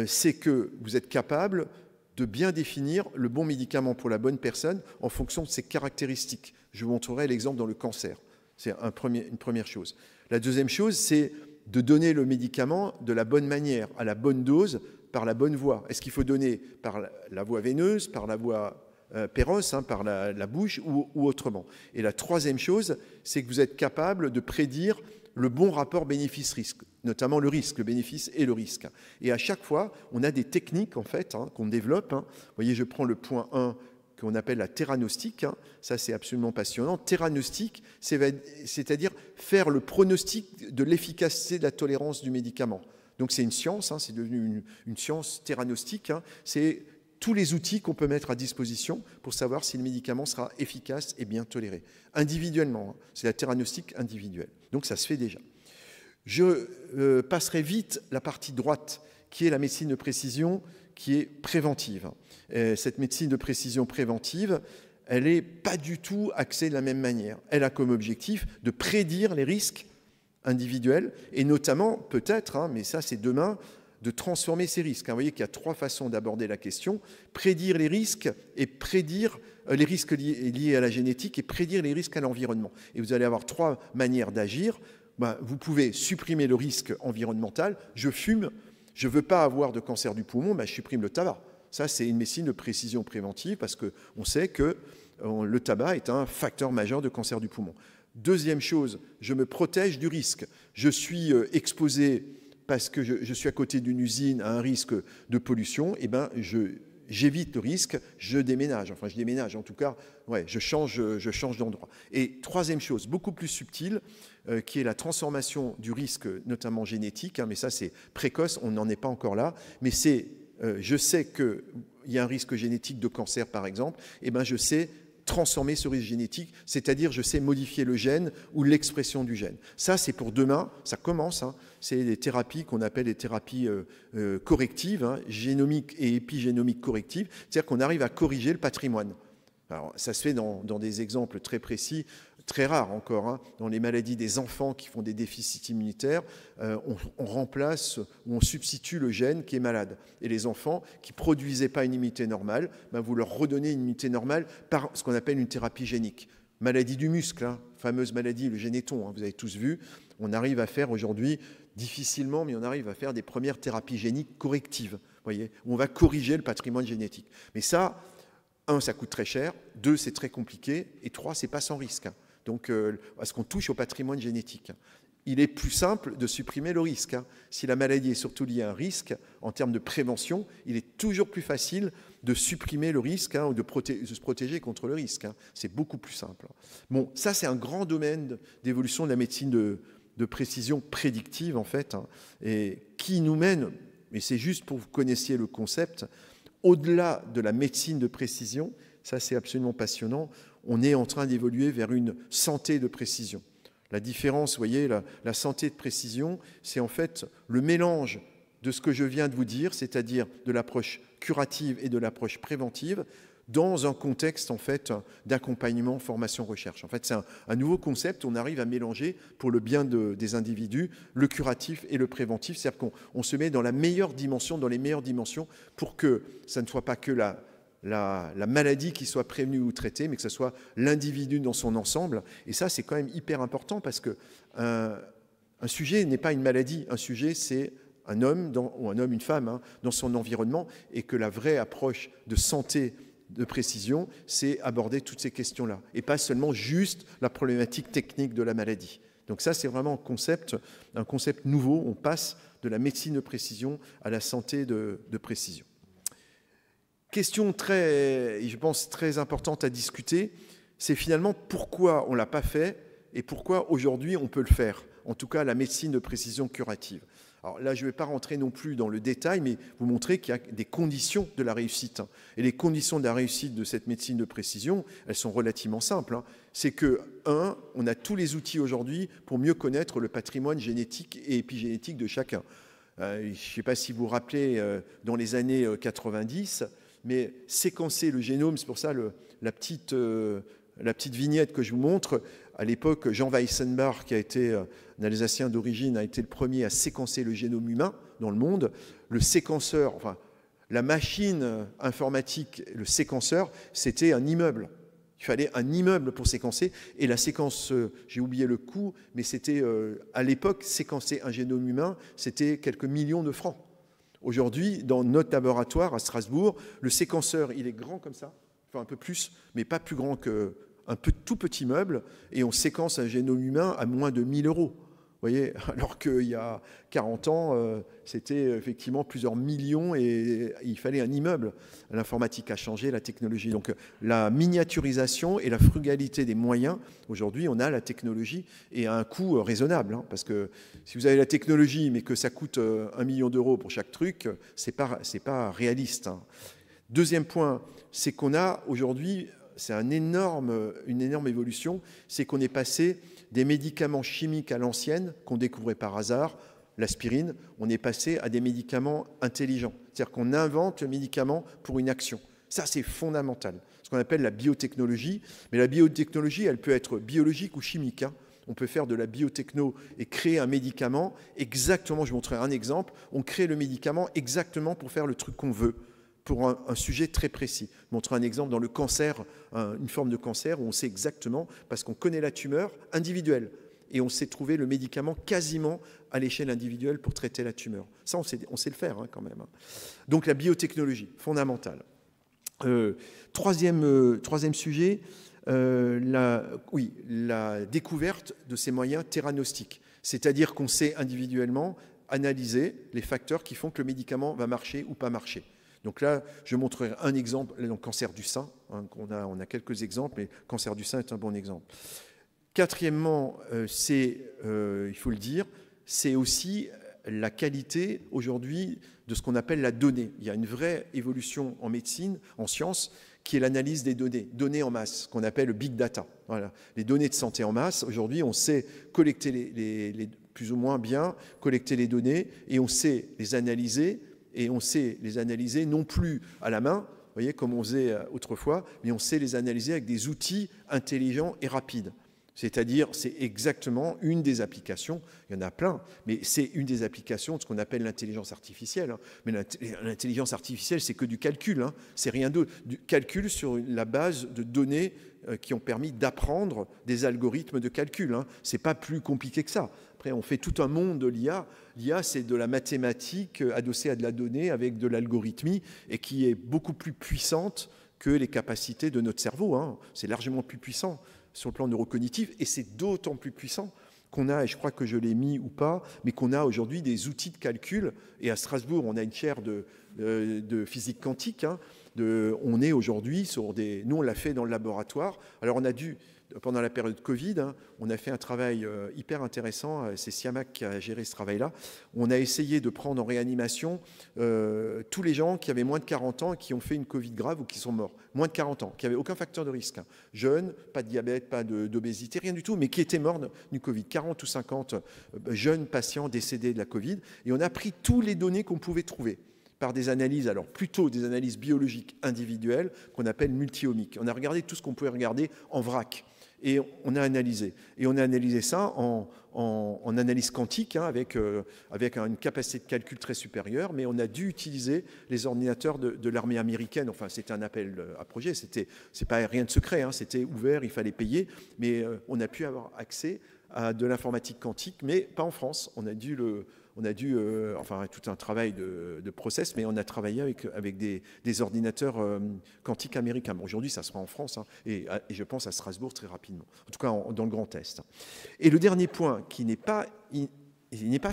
C'est que vous êtes capable de bien définir le bon médicament pour la bonne personne en fonction de ses caractéristiques. Je vous montrerai l'exemple dans le cancer. C'est une première chose. La deuxième chose, c'est de donner le médicament de la bonne manière, à la bonne dose, par la bonne voie. Est-ce qu'il faut donner par la voie veineuse, par la voie péros, hein, par la bouche ou autrement. Et la troisième chose, c'est que vous êtes capable de prédire le bon rapport bénéfice-risque, notamment le risque, le bénéfice et le risque. Et à chaque fois, on a des techniques en fait hein, qu'on développe. Hein. Vous voyez, je prends le point 1 qu'on appelle la theranostique. Hein. Ça, c'est absolument passionnant. Theranostique, c'est-à-dire faire le pronostic de l'efficacité de la tolérance du médicament. Donc c'est une science, hein, c'est devenu une science theranostique. Hein. C'est tous les outils qu'on peut mettre à disposition pour savoir si le médicament sera efficace et bien toléré. Individuellement, hein, c'est la theranostique individuelle. Donc ça se fait déjà. Je passerai vite la partie droite, qui est la médecine de précision, qui est préventive. Cette médecine de précision préventive, elle n'est pas du tout axée de la même manière. Elle a comme objectif de prédire les risques individuels, et notamment, peut-être, hein, mais ça c'est demain, de transformer ces risques. Vous voyez qu'il y a trois façons d'aborder la question. Prédire les risques et prédire les risques liés à la génétique et prédire les risques à l'environnement. Et vous allez avoir trois manières d'agir. Vous pouvez supprimer le risque environnemental. Je fume, je ne veux pas avoir de cancer du poumon, je supprime le tabac. Ça, c'est une médecine de précision préventive parce qu'on sait que le tabac est un facteur majeur de cancer du poumon. Deuxième chose, je me protège du risque. Je suis exposé parce que je suis à côté d'une usine à un risque de pollution, j'évite le risque, je déménage. Enfin, je déménage, en tout cas, ouais, je change d'endroit. Et troisième chose, beaucoup plus subtile, qui est la transformation du risque, notamment génétique, hein, mais ça c'est précoce, on n'en est pas encore là, mais c'est, je sais qu'il y a un risque génétique de cancer, par exemple, je sais transformer ce risque génétique, c'est-à-dire je sais modifier le gène ou l'expression du gène. Ça, c'est pour demain, ça commence, hein. C'est des thérapies qu'on appelle des thérapies correctives, hein, génomiques et épigénomiques correctives, c'est-à-dire qu'on arrive à corriger le patrimoine. Alors, ça se fait dans des exemples très précis, très rares encore, hein. Dans les maladies des enfants qui font des déficits immunitaires, on remplace ou on substitue le gène qui est malade. Et les enfants qui ne produisaient pas une immunité normale, ben vous leur redonnez une immunité normale par ce qu'on appelle une thérapie génique. Maladie du muscle, hein, fameuse maladie, le généton, hein, vous avez tous vu. On arrive à faire aujourd'hui, difficilement, mais on arrive à faire des premières thérapies géniques correctives, voyez, où on va corriger le patrimoine génétique. Mais ça, 1, ça coûte très cher, 2, c'est très compliqué, et 3, c'est pas sans risque. Donc, parce qu'on touche au patrimoine génétique. Il est plus simple de supprimer le risque. Si la maladie est surtout liée à un risque, en termes de prévention, il est toujours plus facile de supprimer le risque, ou de se protéger contre le risque. C'est beaucoup plus simple. Bon, ça, c'est un grand domaine d'évolution de la médecine de précision prédictive, en fait, et qui nous mène, et c'est juste pour que vous connaissiez le concept, au-delà de la médecine de précision, ça c'est absolument passionnant, on est en train d'évoluer vers une santé de précision. La différence, vous voyez, la santé de précision, c'est en fait le mélange de ce que je viens de vous dire, c'est-à-dire de l'approche curative et de l'approche préventive, dans un contexte en fait d'accompagnement, formation, recherche. En fait, c'est un nouveau concept, on arrive à mélanger pour le bien des individus le curatif et le préventif, c'est-à-dire qu'on se met dans la meilleure dimension, dans les meilleures dimensions, pour que ça ne soit pas que la maladie qui soit prévenue ou traitée, mais que ce soit l'individu dans son ensemble. Et ça, c'est quand même hyper important parce que un sujet n'est pas une maladie, un sujet, c'est un homme, ou un homme, une femme, hein, dans son environnement, et que la vraie approche de santé de précision, c'est aborder toutes ces questions-là, et pas seulement juste la problématique technique de la maladie. Donc ça, c'est vraiment un concept nouveau. On passe de la médecine de précision à la santé de précision. Question je pense, très importante à discuter, c'est finalement pourquoi on ne l'a pas fait et pourquoi aujourd'hui on peut le faire, en tout cas la médecine de précision curative. Alors là, je ne vais pas rentrer non plus dans le détail, mais vous montrer qu'il y a des conditions de la réussite. Et les conditions de la réussite de cette médecine de précision, elles sont relativement simples. C'est que, 1, on a tous les outils aujourd'hui pour mieux connaître le patrimoine génétique et épigénétique de chacun. Je ne sais pas si vous vous rappelez, dans les années 90, mais séquencer le génome, c'est pour ça la petite vignette que je vous montre. À l'époque, Jean Weissenbach, qui a été un Alsacien d'origine, a été le premier à séquencer le génome humain dans le monde. Le séquenceur, enfin, la machine informatique, le séquenceur, c'était un immeuble. Il fallait un immeuble pour séquencer. Et la séquence, j'ai oublié le coût, mais c'était, à l'époque, séquencer un génome humain, c'était quelques millions de francs. Aujourd'hui, dans notre laboratoire à Strasbourg, le séquenceur, il est grand comme ça, enfin un peu plus, mais pas plus grand qu'un tout petit meuble, et on séquence un génome humain à moins de 1 000 €. Vous voyez, alors qu'il y a 40 ans, c'était effectivement plusieurs millions et il fallait un immeuble. L'informatique a changé, la technologie. Donc la miniaturisation et la frugalité des moyens, aujourd'hui on a la technologie et à un coût raisonnable. Parce que si vous avez la technologie mais que ça coûte 1 million d'euros pour chaque truc, c'est pas réaliste. Deuxième point, c'est qu'on a aujourd'hui, c'est une énorme évolution, c'est qu'on est passé des médicaments chimiques à l'ancienne, qu'on découvrait par hasard, l'aspirine, on est passé à des médicaments intelligents. C'est-à-dire qu'on invente le médicament pour une action. Ça, c'est fondamental. Ce qu'on appelle la biotechnologie. Mais la biotechnologie, elle peut être biologique ou chimique. On peut faire de la biotechno et créer un médicament exactement, je vous montrerai un exemple, on crée le médicament exactement pour faire le truc qu'on veut, pour un sujet très précis. Je vous montrerai un exemple dans le cancer, une forme de cancer où on sait exactement, parce qu'on connaît la tumeur individuelle, et on sait trouver le médicament quasiment à l'échelle individuelle pour traiter la tumeur. Ça, on sait le faire quand même. Donc la biotechnologie, fondamentale. Troisième sujet, la découverte de ces moyens théranostiques, c'est-à-dire qu'on sait individuellement analyser les facteurs qui font que le médicament va marcher ou pas marcher. Donc là, je montrerai un exemple, le cancer du sein. On a quelques exemples, mais le cancer du sein est un bon exemple. Quatrièmement, il faut le dire, c'est aussi la qualité aujourd'hui de ce qu'on appelle la donnée. Il y a une vraie évolution en médecine, en sciences, qui est l'analyse des données en masse, qu'on appelle le big data. Voilà. Les données de santé en masse, aujourd'hui, on sait collecter plus ou moins bien collecter les données et on sait les analyser, et on sait les analyser non plus à la main, vous voyez, comme on faisait autrefois, mais on sait les analyser avec des outils intelligents et rapides. C'est-à-dire, c'est exactement une des applications, il y en a plein, mais c'est une des applications de ce qu'on appelle l'intelligence artificielle. Mais l'intelligence artificielle, c'est que du calcul, c'est rien d'autre. Du calcul sur la base de données qui ont permis d'apprendre des algorithmes de calcul. C'est pas plus compliqué que ça. Après, on fait tout un monde de l'IA. L'IA, c'est de la mathématique adossée à de la donnée avec de l'algorithmie et qui est beaucoup plus puissante que les capacités de notre cerveau. C'est largement plus puissant sur le plan neurocognitif, et c'est d'autant plus puissant qu'on a, et je crois que je l'ai mis ou pas, mais qu'on a aujourd'hui des outils de calcul, et à Strasbourg, on a une chaire de physique quantique, on est aujourd'hui sur des... Nous, on l'a fait dans le laboratoire, alors on a dû, pendant la période Covid, on a fait un travail hyper intéressant, c'est Siamak qui a géré ce travail-là, on a essayé de prendre en réanimation tous les gens qui avaient moins de 40 ans et qui ont fait une Covid grave ou qui sont morts, moins de 40 ans, qui n'avaient aucun facteur de risque, jeunes, pas de diabète, pas d'obésité, rien du tout, mais qui étaient morts du Covid, 40 ou 50 jeunes patients décédés de la Covid, et on a pris toutes les données qu'on pouvait trouver par des analyses, alors plutôt des analyses biologiques individuelles qu'on appelle multi-omiques. On a regardé tout ce qu'on pouvait regarder en vrac. Et on a analysé. Et on a analysé ça en analyse quantique, avec une capacité de calcul très supérieure, mais on a dû utiliser les ordinateurs de l'armée américaine. Enfin, c'était un appel à projet, c'est pas rien de secret, c'était ouvert, il fallait payer, mais on a pu avoir accès à de l'informatique quantique, mais pas en France. On a dû enfin tout un travail de process, mais on a travaillé avec des ordinateurs quantiques américains. Bon, aujourd'hui, ça sera en France, et je pense à Strasbourg très rapidement, en tout cas dans le Grand Est. Et le dernier point, qui n'est pas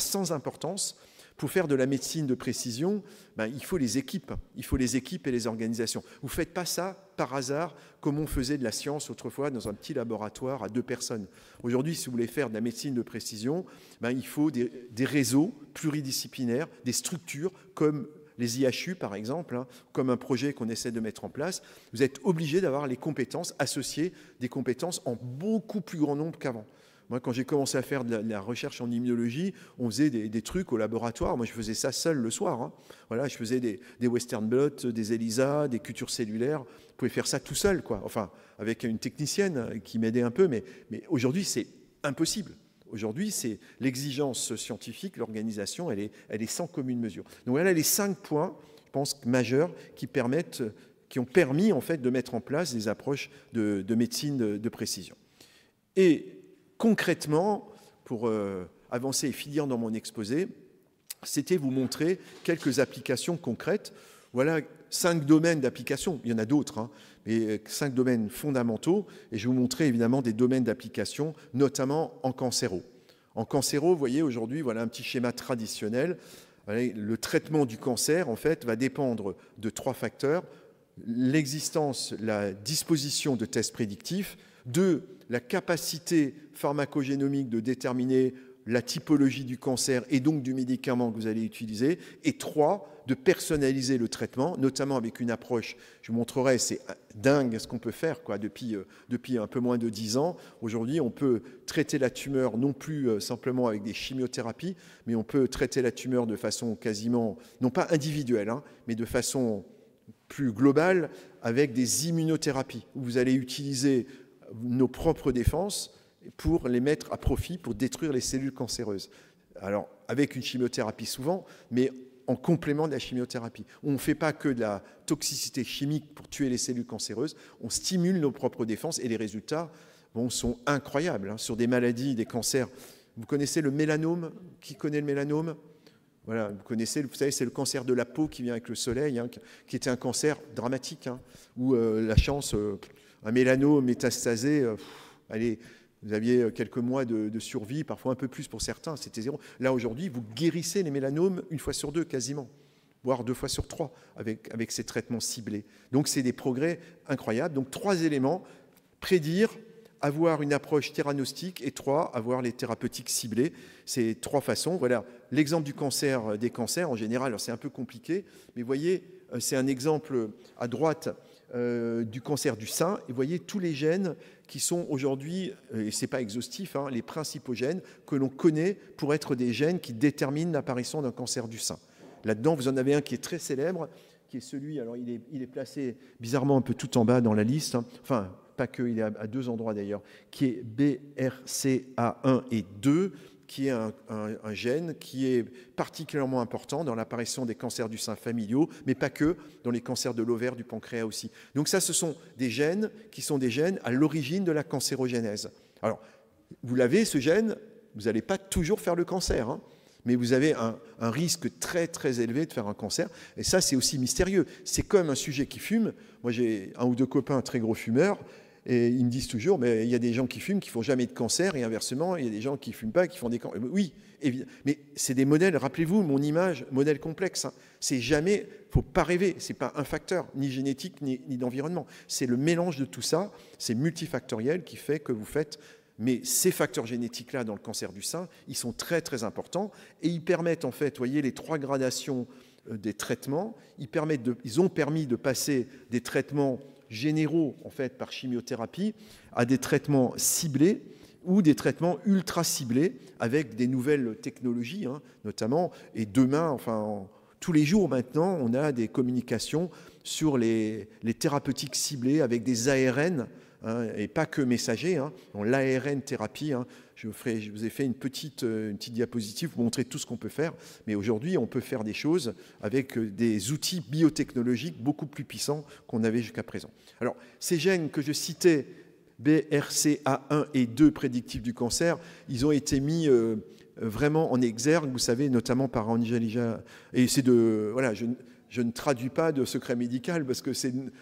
sans importance, pour faire de la médecine de précision, il faut les équipes. Il faut les équipes et les organisations. Vous ne faites pas ça par hasard, comme on faisait de la science autrefois dans un petit laboratoire à 2 personnes. Aujourd'hui, si vous voulez faire de la médecine de précision, il faut des réseaux pluridisciplinaires, des structures comme les IHU, par exemple, comme un projet qu'on essaie de mettre en place. Vous êtes obligé d'avoir les compétences associées, des compétences en beaucoup plus grand nombre qu'avant. Moi, quand j'ai commencé à faire de la recherche en immunologie, on faisait des trucs au laboratoire. Moi, je faisais ça seul le soir. Voilà, je faisais des Western blot, des ELISA, des cultures cellulaires. Vous pouvez faire ça tout seul, quoi. Enfin, avec une technicienne qui m'aidait un peu. Mais aujourd'hui, c'est impossible. Aujourd'hui, c'est l'exigence scientifique, l'organisation, elle est sans commune mesure. Donc voilà les 5 points, je pense, majeurs qui ont permis, en fait, de mettre en place des approches de médecine de précision. Et concrètement, pour avancer et finir dans mon exposé, c'était vous montrer quelques applications concrètes. Voilà 5 domaines d'application. Il y en a d'autres, mais 5 domaines fondamentaux. Et je vais vous montrer évidemment des domaines d'application, notamment en cancéro. En cancéro, vous voyez, aujourd'hui, voilà un petit schéma traditionnel. Le traitement du cancer, en fait, va dépendre de 3 facteurs. L'existence, la disposition de tests prédictifs. 2, la capacité pharmacogénomique de déterminer la typologie du cancer et donc du médicament que vous allez utiliser. Et 3, de personnaliser le traitement, notamment avec une approche, je vous montrerai, c'est dingue ce qu'on peut faire depuis un peu moins de 10 ans. Aujourd'hui, on peut traiter la tumeur non plus simplement avec des chimiothérapies, mais on peut traiter la tumeur de façon quasiment, non pas individuelle, mais de façon plus globale avec des immunothérapies, où vous allez utiliser nos propres défenses pour les mettre à profit pour détruire les cellules cancéreuses. Alors, avec une chimiothérapie souvent, mais en complément de la chimiothérapie. On ne fait pas que de la toxicité chimique pour tuer les cellules cancéreuses, on stimule nos propres défenses et les résultats sont incroyables sur des maladies, des cancers. Vous connaissez le mélanome? Qui connaît le mélanome? Voilà, vous connaissez, vous savez, c'est le cancer de la peau qui vient avec le soleil, qui était un cancer dramatique, où la chance... un mélanome métastasé, allez, vous aviez quelques mois de survie, parfois un peu plus pour certains, c'était 0. Là, aujourd'hui, vous guérissez les mélanomes 1 fois sur 2 quasiment, voire 2 fois sur 3 avec ces traitements ciblés. Donc, c'est des progrès incroyables. Donc, 3 éléments, prédire, avoir une approche theranostique et 3, avoir les thérapeutiques ciblées. C'est 3 façons. Voilà l'exemple du cancer, des cancers en général. Alors, c'est un peu compliqué, mais vous voyez, c'est un exemple à droite du cancer du sein. Et vous voyez tous les gènes qui sont aujourd'hui, et ce n'est pas exhaustif, hein, les principaux gènes que l'on connaît pour être des gènes qui déterminent l'apparition d'un cancer du sein. Là-dedans, vous en avez un qui est très célèbre, qui est celui, alors il est placé bizarrement un peu tout en bas dans la liste, hein, enfin, pas que, il est à 2 endroits d'ailleurs, qui est BRCA1 et 2, qui est un gène qui est particulièrement important dans l'apparition des cancers du sein familiaux, mais pas que, dans les cancers de l'ovaire, du pancréas aussi. Donc ça, ce sont des gènes qui sont des gènes à l'origine de la cancérogénèse. Alors, vous l'avez, ce gène, vous n'allez pas toujours faire le cancer, hein, mais vous avez un risque très très élevé de faire un cancer, et ça, c'est aussi mystérieux. C'est comme un sujet qui fume. Moi, j'ai 1 ou 2 copains très gros fumeurs, et ils me disent toujours, mais il y a des gens qui fument qui ne font jamais de cancer, et inversement, il y a des gens qui ne fument pas qui font des cancers. Oui, évidemment. Mais c'est des modèles, rappelez-vous, mon image, modèle complexe. Hein. C'est jamais, il ne faut pas rêver, ce n'est pas un facteur, ni génétique, ni d'environnement. C'est le mélange de tout ça, c'est multifactoriel qui fait que vous faites... Mais ces facteurs génétiques-là, dans le cancer du sein, ils sont très, très importants, et ils permettent, en fait, vous voyez, les 3 gradations des traitements, ils ont permis de passer des traitements généraux, en fait, par chimiothérapie, à des traitements ciblés ou des traitements ultra ciblés avec des nouvelles technologies, hein, notamment. Et demain, enfin, tous les jours maintenant, on a des communications sur les thérapeutiques ciblées avec des ARN, hein, et pas que messagers, hein, l'ARN thérapie. Hein. Je vous ai fait une petite diapositive pour montrer tout ce qu'on peut faire. Mais aujourd'hui, on peut faire des choses avec des outils biotechnologiques beaucoup plus puissants qu'on avait jusqu'à présent. Alors, ces gènes que je citais, BRCA1 et 2 prédictifs du cancer, ils ont été mis vraiment en exergue, vous savez, notamment par Angelija. Et c'est de... Voilà, je ne traduis pas de secret médical parce que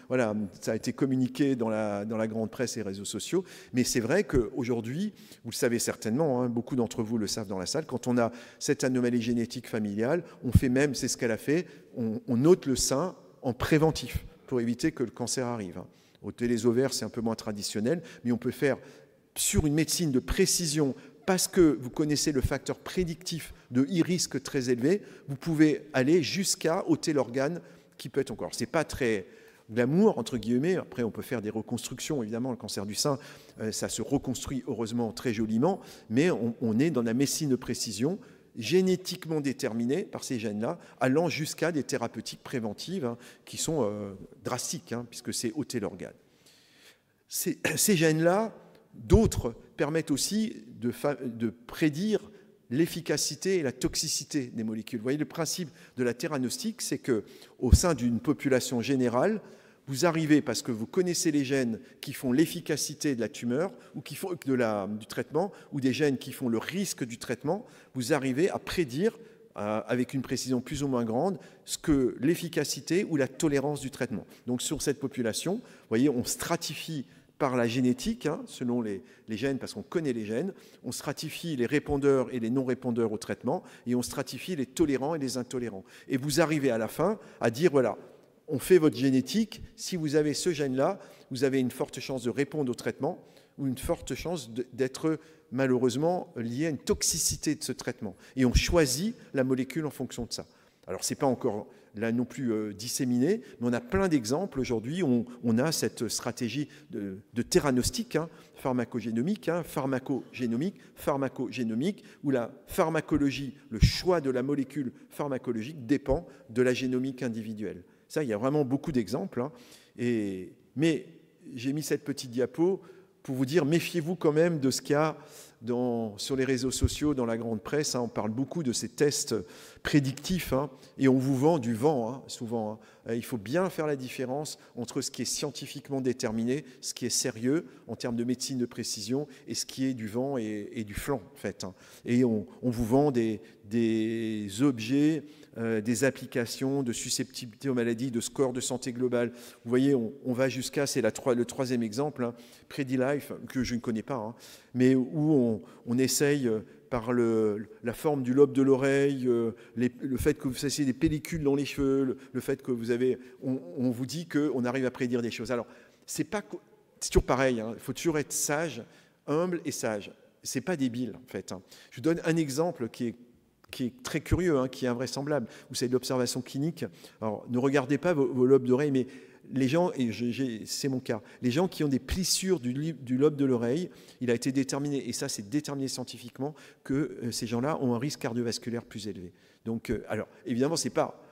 voilà, ça a été communiqué dans la grande presse et les réseaux sociaux. Mais c'est vrai qu'aujourd'hui, vous le savez certainement, hein, beaucoup d'entre vous le savent dans la salle, quand on a cette anomalie génétique familiale, on fait même, c'est ce qu'elle a fait, on ôte le sein en préventif pour éviter que le cancer arrive. Hein. Ôter les ovaires, c'est un peu moins traditionnel, mais on peut faire sur une médecine de précision. Parce que vous connaissez le facteur prédictif de risque très élevé, vous pouvez aller jusqu'à ôter l'organe qui peut être encore. Ce n'est pas très glamour, entre guillemets. Après, on peut faire des reconstructions. Évidemment, le cancer du sein, ça se reconstruit heureusement très joliment. Mais on est dans la médecine de précision, génétiquement déterminée par ces gènes-là, allant jusqu'à des thérapeutiques préventives, hein, qui sont drastiques, hein, puisque c'est ôter l'organe. Ces gènes-là, d'autres permettent aussi de prédire l'efficacité et la toxicité des molécules. Vous voyez, le principe de la théranostique, c'est qu'au sein d'une population générale, vous arrivez, parce que vous connaissez les gènes qui font l'efficacité de la tumeur ou qui font du traitement, ou des gènes qui font le risque du traitement, vous arrivez à prédire avec une précision plus ou moins grande ce que l'efficacité ou la tolérance du traitement. Donc sur cette population, vous voyez, on stratifie par la génétique, hein, selon les gènes, parce qu'on connaît les gènes, on stratifie les répondeurs et les non-répondeurs au traitement, et on stratifie les tolérants et les intolérants. Et vous arrivez à la fin à dire, voilà, on fait votre génétique, si vous avez ce gène-là, vous avez une forte chance de répondre au traitement, ou une forte chance d'être malheureusement lié à une toxicité de ce traitement. Et on choisit la molécule en fonction de ça. Alors, ce n'est pas encore là non plus disséminé, mais on a plein d'exemples aujourd'hui. On a cette stratégie de théranostic, hein, pharmacogénomique, où la pharmacologie, le choix de la molécule pharmacologique dépend de la génomique individuelle. Ça, il y a vraiment beaucoup d'exemples. Hein, mais j'ai mis cette petite diapo pour vous dire, méfiez-vous quand même de ce qu'il y a sur les réseaux sociaux, dans la grande presse. Hein, on parle beaucoup de ces tests prédictifs, hein, et on vous vend du vent, hein, souvent. Hein. Il faut bien faire la différence entre ce qui est scientifiquement déterminé, ce qui est sérieux en termes de médecine de précision, et ce qui est du vent et du flanc, en fait. Hein. Et on vous vend des objets, des applications de susceptibilité aux maladies, de score de santé globale. Vous voyez, on va jusqu'à, c'est le 3e exemple, hein, PrediLife, que je ne connais pas, hein, mais où on essaye par la forme du lobe de l'oreille, le fait que vous fassiez des pellicules dans les cheveux, le fait que vous avez... On vous dit qu'on arrive à prédire des choses. Alors, c'est toujours pareil, hein, il faut toujours être sage, humble et sage. C'est pas débile, en fait. Hein. Je vous donne un exemple qui est très curieux, hein, qui est invraisemblable. Vous savez, de l'observation clinique. Alors, ne regardez pas vos lobes d'oreille, mais les gens, et c'est mon cas, les gens qui ont des plissures du lobe de l'oreille, il a été déterminé, et ça c'est déterminé scientifiquement, que ces gens-là ont un risque cardiovasculaire plus élevé. Donc, alors, évidemment, c'est pas...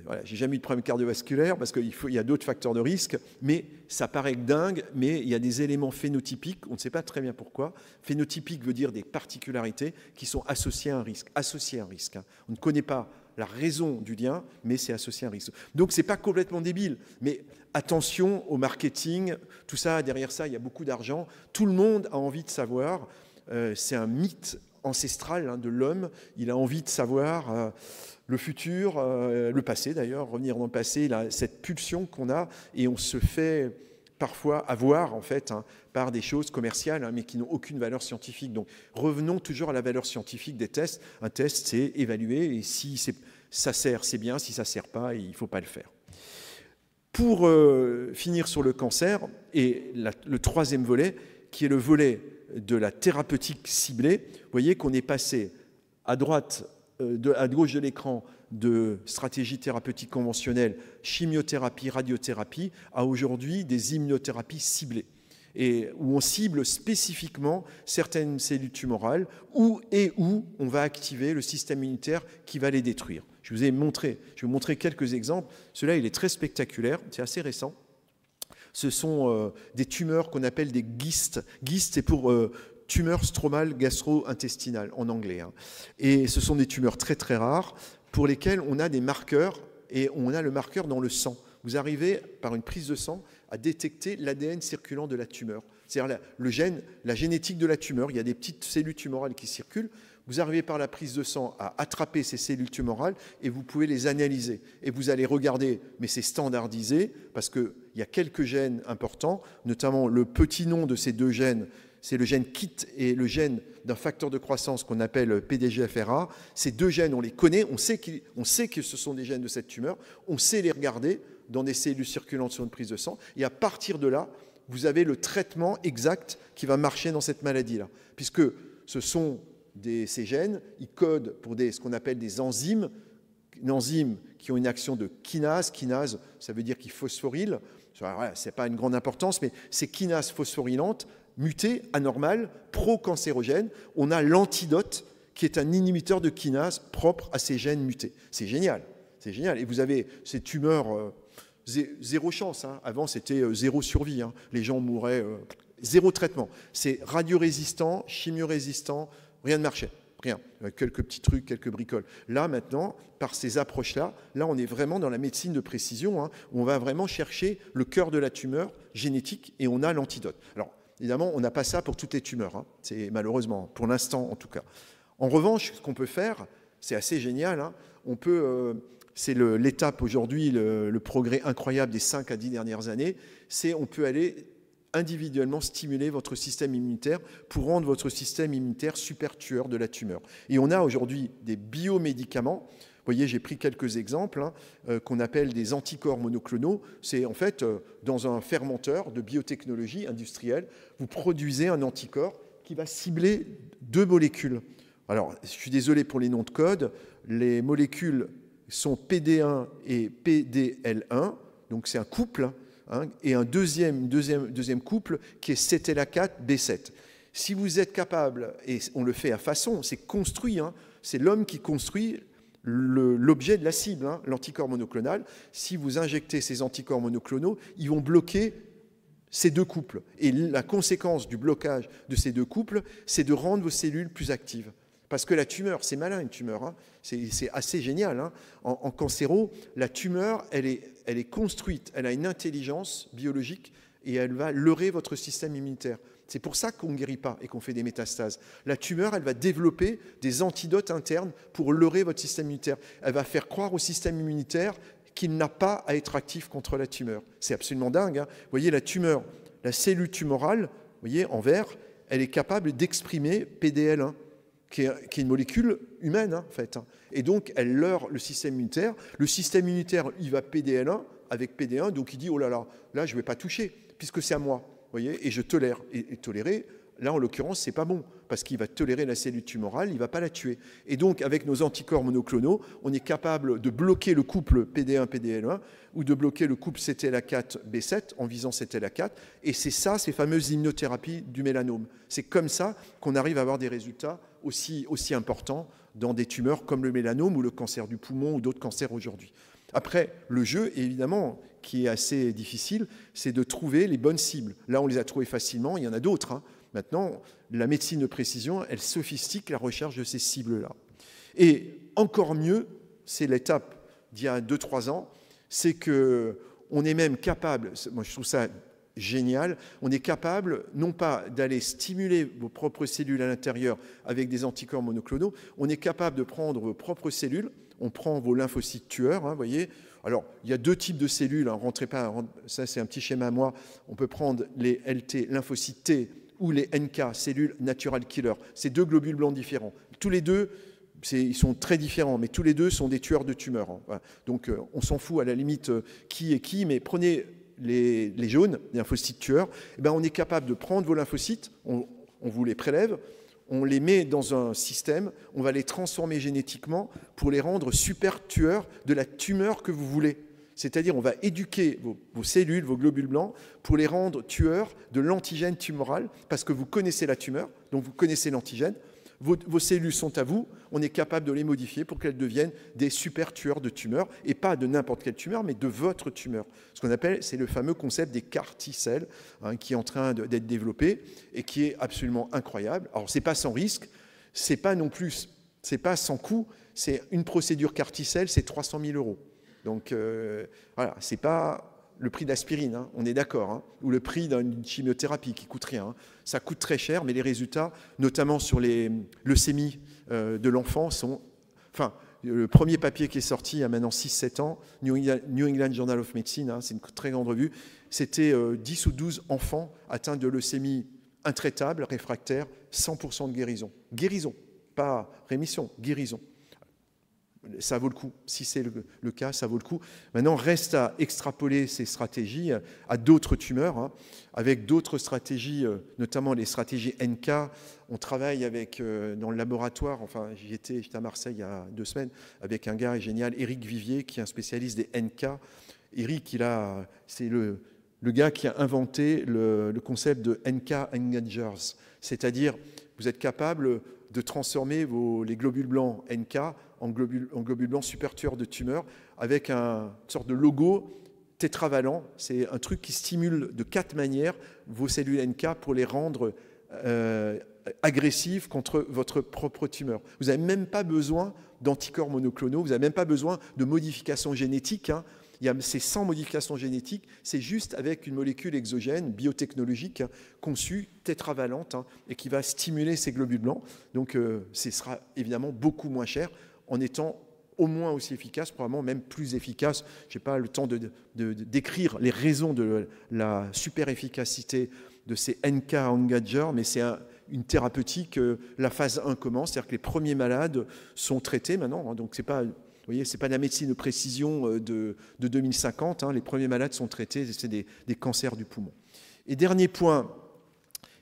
Voilà, j'ai jamais eu de problème cardiovasculaire parce qu'il y a d'autres facteurs de risque, mais ça paraît dingue, mais il y a des éléments phénotypiques, on ne sait pas très bien pourquoi. Phénotypique veut dire des particularités qui sont associées à un risque. Hein. On ne connaît pas la raison du lien, mais c'est associé à un risque. Donc c'est pas complètement débile, mais attention au marketing, tout ça, derrière ça, il y a beaucoup d'argent. Tout le monde a envie de savoir, c'est un mythe ancestral de l'homme, il a envie de savoir... le futur, le passé d'ailleurs, revenir dans le passé, cette pulsion qu'on a, et on se fait parfois avoir en fait par des choses commerciales, mais qui n'ont aucune valeur scientifique. Donc revenons toujours à la valeur scientifique des tests. Un test, c'est évaluer, et si ça sert, c'est bien, si ça ne sert pas, il ne faut pas le faire. Pour finir sur le cancer, et le troisième volet, qui est le volet de la thérapeutique ciblée, vous voyez qu'on est passé à droite, à gauche de l'écran, de stratégies thérapeutiques conventionnelles, chimiothérapie, radiothérapie, à aujourd'hui des immunothérapies ciblées, et où on cible spécifiquement certaines cellules tumorales où on va activer le système immunitaire qui va les détruire. Je vais vous montrer quelques exemples. Celui-là, il est très spectaculaire, c'est assez récent. Ce sont des tumeurs qu'on appelle des GIST. GIST, c'est pour... tumeurs stromales gastro-intestinales en anglais. Et ce sont des tumeurs très très rares pour lesquelles on a des marqueurs, et on a le marqueur dans le sang. Vous arrivez, par une prise de sang, à détecter l'ADN circulant de la tumeur. C'est-à-dire la génétique de la tumeur. Il y a des petites cellules tumorales qui circulent. Vous arrivez par la prise de sang à attraper ces cellules tumorales et vous pouvez les analyser. Et vous allez regarder, mais c'est standardisé, parce qu'il y a quelques gènes importants, notamment le petit nom de ces deux gènes, c'est le gène KIT et le gène d'un facteur de croissance qu'on appelle PDGFRA. Ces deux gènes, on les connaît, on sait que ce sont des gènes de cette tumeur, on sait les regarder dans des cellules circulantes sur une prise de sang, et à partir de là, vous avez le traitement exact qui va marcher dans cette maladie-là. Puisque ce sont ces gènes, ils codent pour ce qu'on appelle des enzymes, qui ont une action de kinase. Kinase, ça veut dire qu'ils phosphorylent. Voilà, ce n'est pas une grande importance, mais ces kinases phosphorylantes, mutées, anormales, pro-cancérogènes, on a l'antidote qui est un inhibiteur de kinase propre à ces gènes mutés. C'est génial, c'est génial. Et vous avez ces tumeurs, zéro chance. Avant, c'était zéro survie. Les gens mouraient, zéro traitement. C'est radiorésistant, chimiorésistant, rien ne marchait. Rien. Quelques petits trucs, quelques bricoles. Là, maintenant, par ces approches-là, là, on est vraiment dans la médecine de précision, où on va vraiment chercher le cœur de la tumeur génétique et on a l'antidote. Alors, évidemment, on n'a pas ça pour toutes les tumeurs. C'est malheureusement, pour l'instant en tout cas. En revanche, ce qu'on peut faire, c'est assez génial. On peut, c'est l'étape aujourd'hui, le progrès incroyable des 5 à 10 dernières années, c'est on peut aller individuellement stimuler votre système immunitaire pour rendre votre système immunitaire super tueur de la tumeur. Et on a aujourd'hui des biomédicaments. Vous voyez, j'ai pris quelques exemples qu'on appelle des anticorps monoclonaux. C'est en fait, dans un fermenteur de biotechnologie industrielle, vous produisez un anticorps qui va cibler 2 molécules. Alors, je suis désolé pour les noms de code. Les molécules sont PD1 et PDL1, donc c'est un couple, et un deuxième couple qui est CTLA4-B7. Si vous êtes capable, et on le fait à façon, c'est construit, c'est l'homme qui construit l'objet de la cible, l'anticorps monoclonal. Si vous injectez ces anticorps monoclonaux, ils vont bloquer ces 2 couples. Et la conséquence du blocage de ces 2 couples, c'est de rendre vos cellules plus actives. Parce que la tumeur, c'est malin une tumeur, c'est assez génial. En cancéro, la tumeur, elle est construite, elle a une intelligence biologique et elle va leurrer votre système immunitaire. C'est pour ça qu'on ne guérit pas et qu'on fait des métastases. La tumeur, elle va développer des antidotes internes pour leurrer votre système immunitaire. Elle va faire croire au système immunitaire qu'il n'a pas à être actif contre la tumeur. C'est absolument dingue. Vous voyez, la tumeur, la cellule tumorale, vous voyez, en vert, elle est capable d'exprimer PDL1. Qui est une molécule humaine, en fait. Et donc, elle leurre le système immunitaire. Le système immunitaire, il va PDL1 avec PD1, donc il dit, oh là là, là, je ne vais pas toucher, puisque c'est à moi. Vous voyez, et je tolère. Et tolérer, là, en l'occurrence, c'est pas bon, parce qu'il va tolérer la cellule tumorale, il ne va pas la tuer. Et donc, avec nos anticorps monoclonaux, on est capable de bloquer le couple PD1-PDL1 ou de bloquer le couple CTLA4-B7 en visant CTLA4. Et c'est ça, ces fameuses immunothérapies du mélanome. C'est comme ça qu'on arrive à avoir des résultats aussi importants dans des tumeurs comme le mélanome ou le cancer du poumon ou d'autres cancers aujourd'hui. Après, le jeu, évidemment, qui est assez difficile, c'est de trouver les bonnes cibles. Là, on les a trouvées facilement, il y en a d'autres, hein. Maintenant, la médecine de précision, elle sophistique la recherche de ces cibles-là. Et encore mieux, c'est l'étape d'il y a 2-3 ans, c'est qu'on est même capable, moi je trouve ça génial, on est capable non pas d'aller stimuler vos propres cellules à l'intérieur avec des anticorps monoclonaux, on est capable de prendre vos propres cellules, on prend vos lymphocytes tueurs, vous voyez. Alors, il y a 2 types de cellules, hein, rentrez pas, ça c'est un petit schéma à moi, on peut prendre les LT, lymphocytes T, ou les NK, cellules natural killer. C'est 2 globules blancs différents. Tous les deux, ils sont très différents, mais tous les deux sont des tueurs de tumeurs, hein. Voilà. Donc, on s'en fout à la limite qui est qui, mais prenez les jaunes, les lymphocytes tueurs, et ben, on est capable de prendre vos lymphocytes, on vous les prélève, on les met dans un système, on va les transformer génétiquement pour les rendre super tueurs de la tumeur que vous voulez. C'est-à-dire, on va éduquer vos cellules, vos globules blancs, pour les rendre tueurs de l'antigène tumoral, parce que vous connaissez la tumeur, donc vous connaissez l'antigène. Vos cellules sont à vous, on est capable de les modifier pour qu'elles deviennent des super tueurs de tumeurs, et pas de n'importe quelle tumeur, mais de votre tumeur. Ce qu'on appelle, c'est le fameux concept des CAR T-cells, hein, qui est en train d'être développé, et qui est absolument incroyable. Alors, c'est pas sans risque, c'est pas non plus, c'est pas sans coût, c'est une procédure CAR T-cell, c'est 300 000 €. Donc, voilà, c'est pas le prix d'aspirine, hein, on est d'accord, hein, ou le prix d'une chimiothérapie qui coûte rien, hein. Ça coûte très cher, mais les résultats, notamment sur les leucémies de l'enfant, sont... Enfin, le premier papier qui est sorti il y a maintenant 6-7 ans, New England Journal of Medicine, hein, c'est une très grande revue, c'était 10 ou 12 enfants atteints de leucémie intraitable, réfractaire, 100% de guérison. Guérison, pas rémission, guérison. Ça vaut le coup. Si c'est le cas, ça vaut le coup. Maintenant, reste à extrapoler ces stratégies à d'autres tumeurs, hein, avec d'autres stratégies, notamment les stratégies NK. On travaille avec, dans le laboratoire, enfin, j'étais à Marseille il y a 2 semaines, avec un gars génial, Éric Vivier, qui est un spécialiste des NK. Éric, c'est le gars qui a inventé le concept de NK Engagers, c'est-à-dire, vous êtes capable de transformer les globules blancs NK en globules blancs super tueurs de tumeurs avec une sorte de logo tétravalent. C'est un truc qui stimule de 4 manières vos cellules NK pour les rendre agressives contre votre propre tumeur. Vous n'avez même pas besoin d'anticorps monoclonaux, vous n'avez même pas besoin de modifications génétiques, hein. C'est sans modification génétique, c'est juste avec une molécule exogène, biotechnologique, hein, conçue, tétravalente, hein, et qui va stimuler ces globules blancs. Donc, ce sera évidemment beaucoup moins cher, en étant au moins aussi efficace, probablement même plus efficace. Je n'ai pas le temps de décrire les raisons de la super efficacité de ces NK engagers, mais c'est une thérapeutique. La phase 1 commence, c'est-à-dire que les premiers malades sont traités maintenant, hein, donc c'est pas... Vous voyez, ce n'est pas de la médecine de précision de 2050. Hein, les premiers malades sont traités, c'est des cancers du poumon. Et dernier point,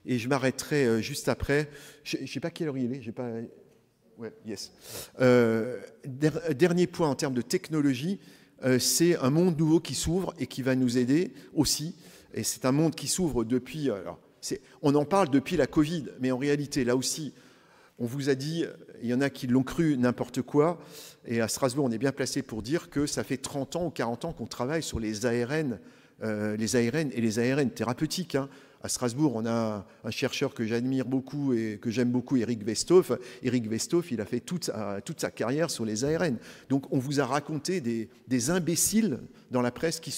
et je m'arrêterai juste après. Je ne sais pas quelle heure il est. Ouais, yes. Dernier point en termes de technologie, c'est un monde nouveau qui s'ouvre et qui va nous aider aussi. Et c'est un monde qui s'ouvre depuis... Alors, on en parle depuis la Covid, mais en réalité, là aussi... On vous a dit, il y en a qui l'ont cru n'importe quoi, et à Strasbourg, on est bien placé pour dire que ça fait 30 ans ou 40 ans qu'on travaille sur les ARN et les ARN thérapeutiques, hein. À Strasbourg, on a un chercheur que j'admire beaucoup et que j'aime beaucoup, Eric Westhoff. Eric Westhoff, il a fait toute sa carrière sur les ARN. Donc, on vous a raconté des imbéciles dans la presse qui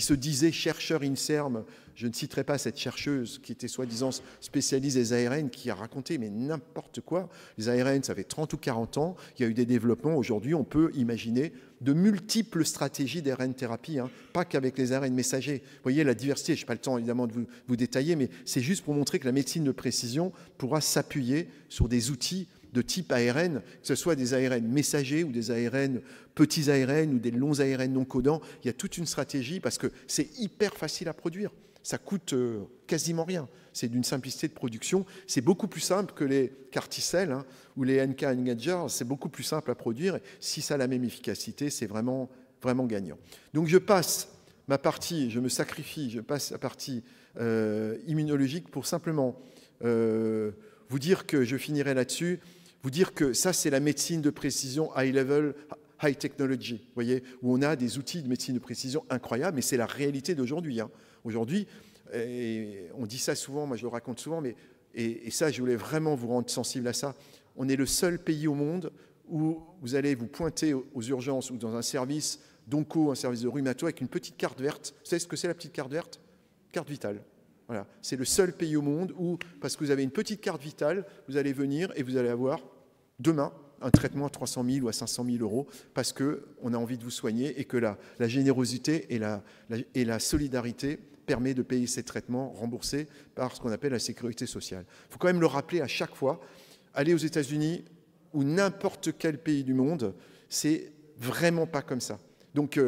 se disaient chercheurs INSERM. Je ne citerai pas cette chercheuse qui était soi-disant spécialiste des ARN, qui a raconté mais n'importe quoi. Les ARN, ça fait 30 ou 40 ans. Il y a eu des développements. Aujourd'hui, on peut imaginer de multiples stratégies d'ARN thérapie, hein, pas qu'avec les ARN messagers. Vous voyez la diversité, je n'ai pas le temps évidemment de vous détailler, mais c'est juste pour montrer que la médecine de précision pourra s'appuyer sur des outils de type ARN, que ce soit des ARN messagers ou des ARN petits ARN ou des longs ARN non codants. Il y a toute une stratégie parce que c'est hyper facile à produire. Ça coûte quasiment rien. C'est d'une simplicité de production. C'est beaucoup plus simple que les Carticel ou les NK Engager. C'est beaucoup plus simple à produire. Si ça a la même efficacité, c'est vraiment, vraiment gagnant. Donc je passe ma partie, je me sacrifie, je passe la partie immunologique pour simplement vous dire que, je finirai là-dessus, vous dire que ça, c'est la médecine de précision high level, high technology, vous voyez, où on a des outils de médecine de précision incroyables, mais c'est la réalité d'aujourd'hui. Aujourd'hui, on dit ça souvent, moi je le raconte souvent, mais, et ça, je voulais vraiment vous rendre sensible à ça, on est le seul pays au monde où vous allez vous pointer aux urgences ou dans un service d'onco, un service de rhumato, avec une petite carte verte. Vous savez ce que c'est la petite carte verte? Carte vitale. Voilà. C'est le seul pays au monde où, parce que vous avez une petite carte vitale, vous allez venir et vous allez avoir demain un traitement à 300 000 ou à 500 000 euros parce qu'on a envie de vous soigner et que la générosité et la solidarité permet de payer ces traitements remboursés par ce qu'on appelle la sécurité sociale. Il faut quand même le rappeler à chaque fois. Aller aux États-Unis ou n'importe quel pays du monde, c'est vraiment pas comme ça. Donc,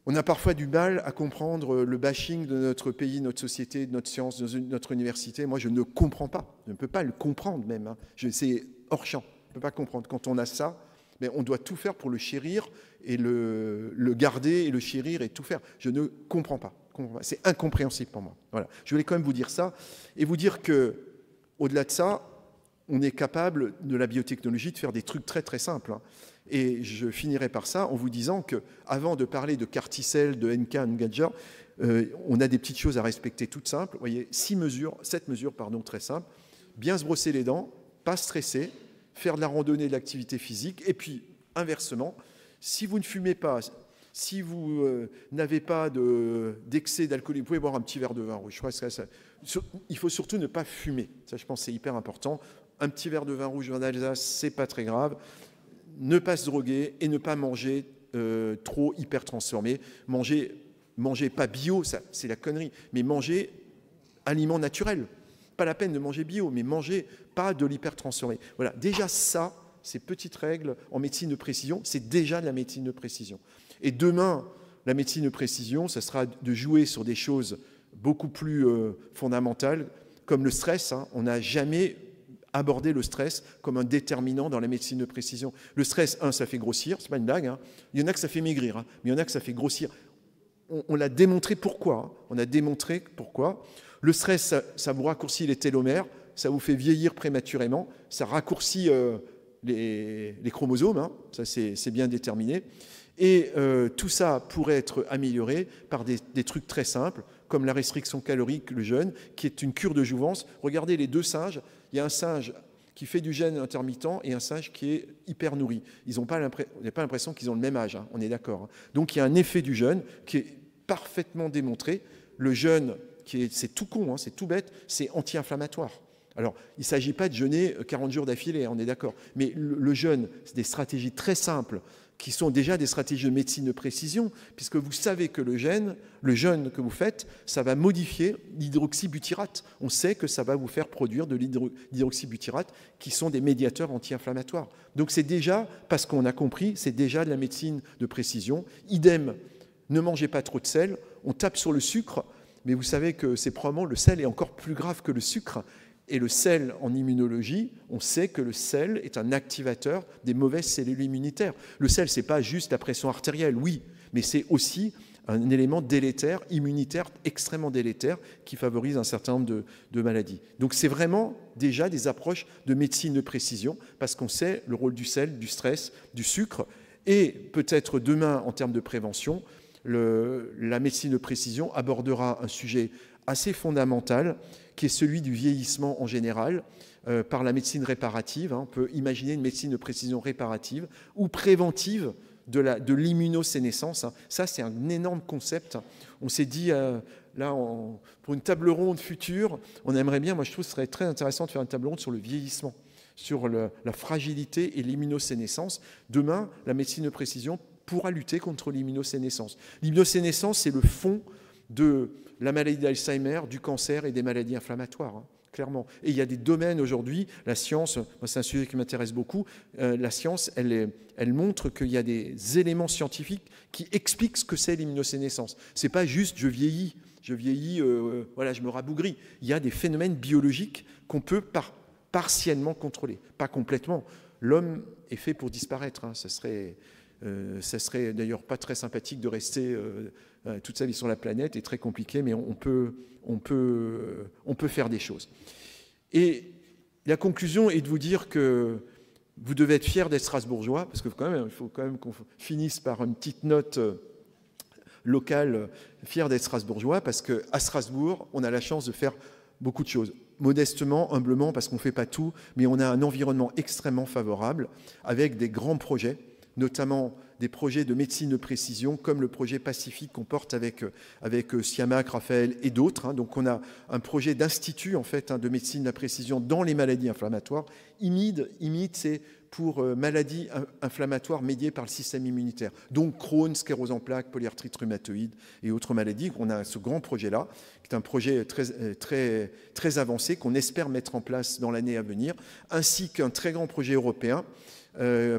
on a parfois du mal à comprendre le bashing de notre pays, notre société, de notre science, de notre université. Moi, je ne comprends pas. Je ne peux pas le comprendre même. C'est hors champ. Je ne peux pas comprendre. Quand on a ça, mais on doit tout faire pour le chérir et le garder et le chérir et tout faire. Je ne comprends pas. C'est incompréhensible pour moi. Voilà. Je voulais quand même vous dire ça et vous dire que, au-delà de ça, on est capable de la biotechnologie de faire des trucs très très simples. Et je finirai par ça en vous disant qu'avant de parler de Carticel, de NK Engager, on a des petites choses à respecter toutes simples. Vous voyez, 7 mesures, très simples. Bien se brosser les dents, pas stresser, faire de la randonnée, de l'activité physique. Et puis, inversement, si vous ne fumez pas, si vous n'avez pas d'excès d'alcool, vous pouvez boire un petit verre de vin rouge. Je crois que il faut surtout ne pas fumer. Ça, je pense, c'est hyper important. Un petit verre de vin rouge en Alsace, c'est pas très grave. Ne pas se droguer et ne pas manger trop hyper transformé. Manger pas bio, ça c'est la connerie, mais manger aliments naturels. Pas la peine de manger bio, mais manger pas de l'hyper transformé. Voilà, déjà ça, ces petites règles en médecine de précision, c'est déjà de la médecine de précision. Et demain, la médecine de précision, ça sera de jouer sur des choses beaucoup plus fondamentales, comme le stress. On n'a jamais aborder le stress comme un déterminant dans la médecine de précision. Le stress, ça fait grossir, c'est pas une blague. Il y en a que ça fait maigrir, mais il y en a que ça fait grossir. On l'a démontré pourquoi. On a démontré pourquoi. Le stress, ça vous raccourcit les télomères, ça vous fait vieillir prématurément, ça raccourcit les chromosomes, ça c'est bien déterminé. Et tout ça pourrait être amélioré par des trucs très simples, comme la restriction calorique, le jeûne, qui est une cure de jouvence. Regardez les deux singes. Il y a un singe qui fait du jeûne intermittent et un singe qui est hyper nourri. On n'a pas l'impression qu'ils ont le même âge, on est d'accord. Donc il y a un effet du jeûne qui est parfaitement démontré. Le jeûne, c'est tout con, c'est tout bête, c'est anti-inflammatoire. Alors, il ne s'agit pas de jeûner 40 jours d'affilée, on est d'accord. Mais le jeûne, c'est des stratégies très simples qui sont déjà des stratégies de médecine de précision, puisque vous savez que le jeûne que vous faites, ça va modifier l'hydroxybutyrate. On sait que ça va vous faire produire de l'hydroxybutyrate, qui sont des médiateurs anti-inflammatoires. Donc c'est déjà, parce qu'on a compris, c'est déjà de la médecine de précision. Idem, ne mangez pas trop de sel, on tape sur le sucre, mais vous savez que c'est probablement le sel est encore plus grave que le sucre. Et le sel, en immunologie, on sait que le sel est un activateur des mauvaises cellules immunitaires. Le sel, ce n'est pas juste la pression artérielle, oui, mais c'est aussi un élément délétère, immunitaire, extrêmement délétère, qui favorise un certain nombre de maladies. Donc c'est vraiment déjà des approches de médecine de précision, parce qu'on sait le rôle du sel, du stress, du sucre, et peut-être demain, en termes de prévention, la médecine de précision abordera un sujet assez fondamental, qui est celui du vieillissement en général, par la médecine réparative. On peut imaginer une médecine de précision réparative ou préventive de l'immunosénescence. Ça, c'est un énorme concept. On s'est dit, là, pour une table ronde future, on aimerait bien, moi je trouve que ce serait très intéressant de faire une table ronde sur le vieillissement, sur la fragilité et l'immunosénescence. Demain, la médecine de précision pourra lutter contre l'immunosénescence. L'immunosénescence, c'est le fond de la maladie d'Alzheimer, du cancer et des maladies inflammatoires, clairement. Et il y a des domaines aujourd'hui, la science, moi c'est un sujet qui m'intéresse beaucoup, la science, elle montre qu'il y a des éléments scientifiques qui expliquent ce que c'est l'immunosénescence. C'est pas juste je vieillis, je vieillis, voilà, je me rabougris. Il y a des phénomènes biologiques qu'on peut partiellement contrôler, pas complètement. L'homme est fait pour disparaître. Hein. Ça serait d'ailleurs pas très sympathique de rester toute sa vie sur la planète, et très compliqué, mais on peut faire des choses. Et la conclusion est de vous dire que vous devez être fiers d'être strasbourgeois, parce que il faut quand même qu'on finisse par une petite note locale, fiers d'être strasbourgeois, parce qu'à Strasbourg, on a la chance de faire beaucoup de choses. Modestement, humblement, parce qu'on ne fait pas tout, mais on a un environnement extrêmement favorable, avec des grands projets, notamment des projets de médecine de précision, comme le projet Pacifique qu'on porte avec Siamac, Raphaël et d'autres. Donc on a un projet d'institut en fait, de médecine de la précision dans les maladies inflammatoires. IMID, c'est pour maladies inflammatoires médiées par le système immunitaire. Donc Crohn, sclérose en plaques, polyarthrite rhumatoïde et autres maladies. On a ce grand projet-là, qui est un projet très avancé, qu'on espère mettre en place dans l'année à venir, ainsi qu'un très grand projet européen,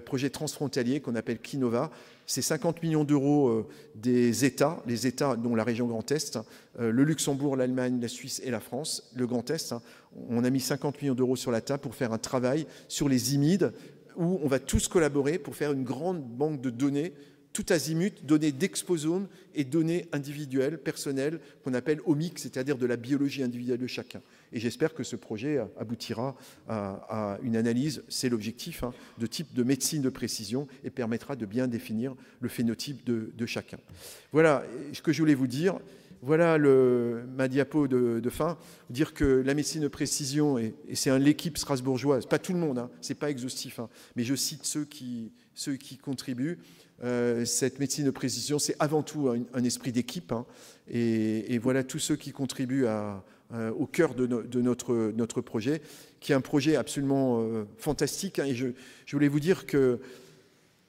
projet transfrontalier qu'on appelle Kinova. C'est 50 millions d'euros des États, les États dont la région Grand Est, le Luxembourg, l'Allemagne, la Suisse et la France, le Grand Est. On a mis 50 millions d'euros sur la table pour faire un travail sur les IMID, où on va tous collaborer pour faire une grande banque de données, tout azimut, données d'exposome et données individuelles, personnelles, qu'on appelle omics, c'est-à-dire de la biologie individuelle de chacun. Et j'espère que ce projet aboutira à une analyse, c'est l'objectif, de type de médecine de précision, et permettra de bien définir le phénotype de chacun. Voilà ce que je voulais vous dire. Voilà ma diapo de fin. Dire que la médecine de précision, et c'est l'équipe strasbourgeoise, pas tout le monde, c'est pas exhaustif, mais je cite ceux qui contribuent. Cette médecine de précision, c'est avant tout un esprit d'équipe, et voilà tous ceux qui contribuent au cœur de notre projet, qui est un projet absolument fantastique. Et je voulais vous dire que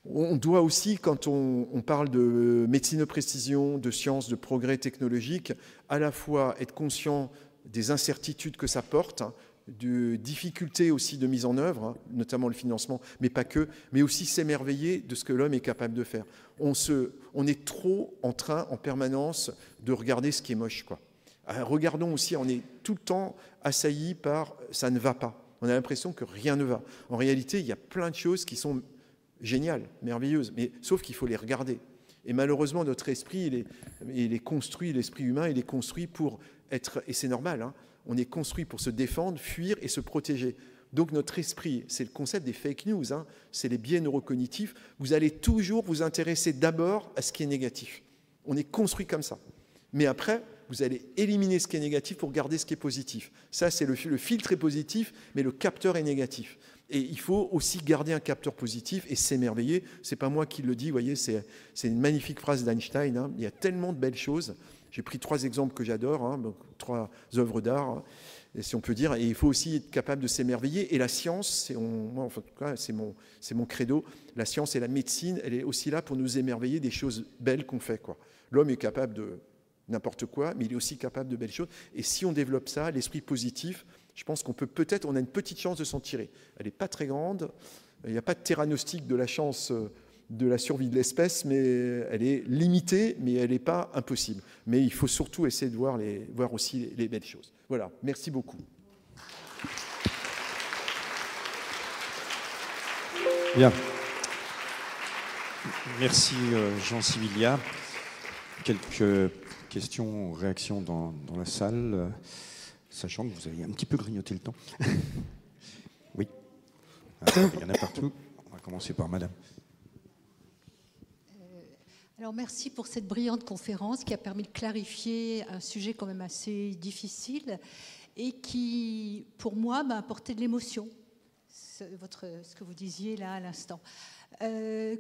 on doit aussi, quand on parle de médecine de précision, de sciences, de progrès technologiques, à la fois être conscient des incertitudes que ça porte, de difficultés aussi de mise en œuvre, notamment le financement, mais pas que, mais aussi s'émerveiller de ce que l'homme est capable de faire. On est trop en train, en permanence, de regarder ce qui est moche, quoi. Regardons aussi, on est tout le temps assailli par « ça ne va pas ». On a l'impression que rien ne va. En réalité, il y a plein de choses qui sont géniales, merveilleuses, mais sauf qu'il faut les regarder. Et malheureusement, notre esprit, il est construit, l'esprit humain, il est construit pour être, et c'est normal, on est construit pour se défendre, fuir et se protéger. Donc notre esprit, c'est le concept des fake news, c'est les biais neurocognitifs. Vous allez toujours vous intéresser d'abord à ce qui est négatif. On est construit comme ça. Mais après, vous allez éliminer ce qui est négatif pour garder ce qui est positif. Ça, c'est le filtre est positif, mais le capteur est négatif. Et il faut aussi garder un capteur positif et s'émerveiller. C'est pas moi qui le dis, vous voyez, c'est une magnifique phrase d'Einstein. Il y a tellement de belles choses. J'ai pris 3 exemples que j'adore, donc 3 œuvres d'art, si on peut dire. Et il faut aussi être capable de s'émerveiller. Et la science, moi, en tout cas, c'est mon credo. La science et la médecine, elle est aussi là pour nous émerveiller des choses belles qu'on fait, quoi. L'homme est capable de n'importe quoi, mais il est aussi capable de belles choses. Et si on développe ça, l'esprit positif, je pense qu'on on a une petite chance de s'en tirer. Elle n'est pas très grande. Il n'y a pas de theranostic de la chance de la survie de l'espèce, mais elle est limitée, mais elle n'est pas impossible. Mais il faut surtout essayer de voir aussi les belles choses. Voilà, merci beaucoup. Bien. Merci Jean Sivilia. Quelques questions, réactions dans la salle, sachant que vous avez un petit peu grignoté le temps. Oui. Il y en a partout. On va commencer par madame. Alors merci pour cette brillante conférence qui a permis de clarifier un sujet quand même assez difficile et qui, pour moi, m'a apporté de l'émotion, ce que vous disiez là à l'instant.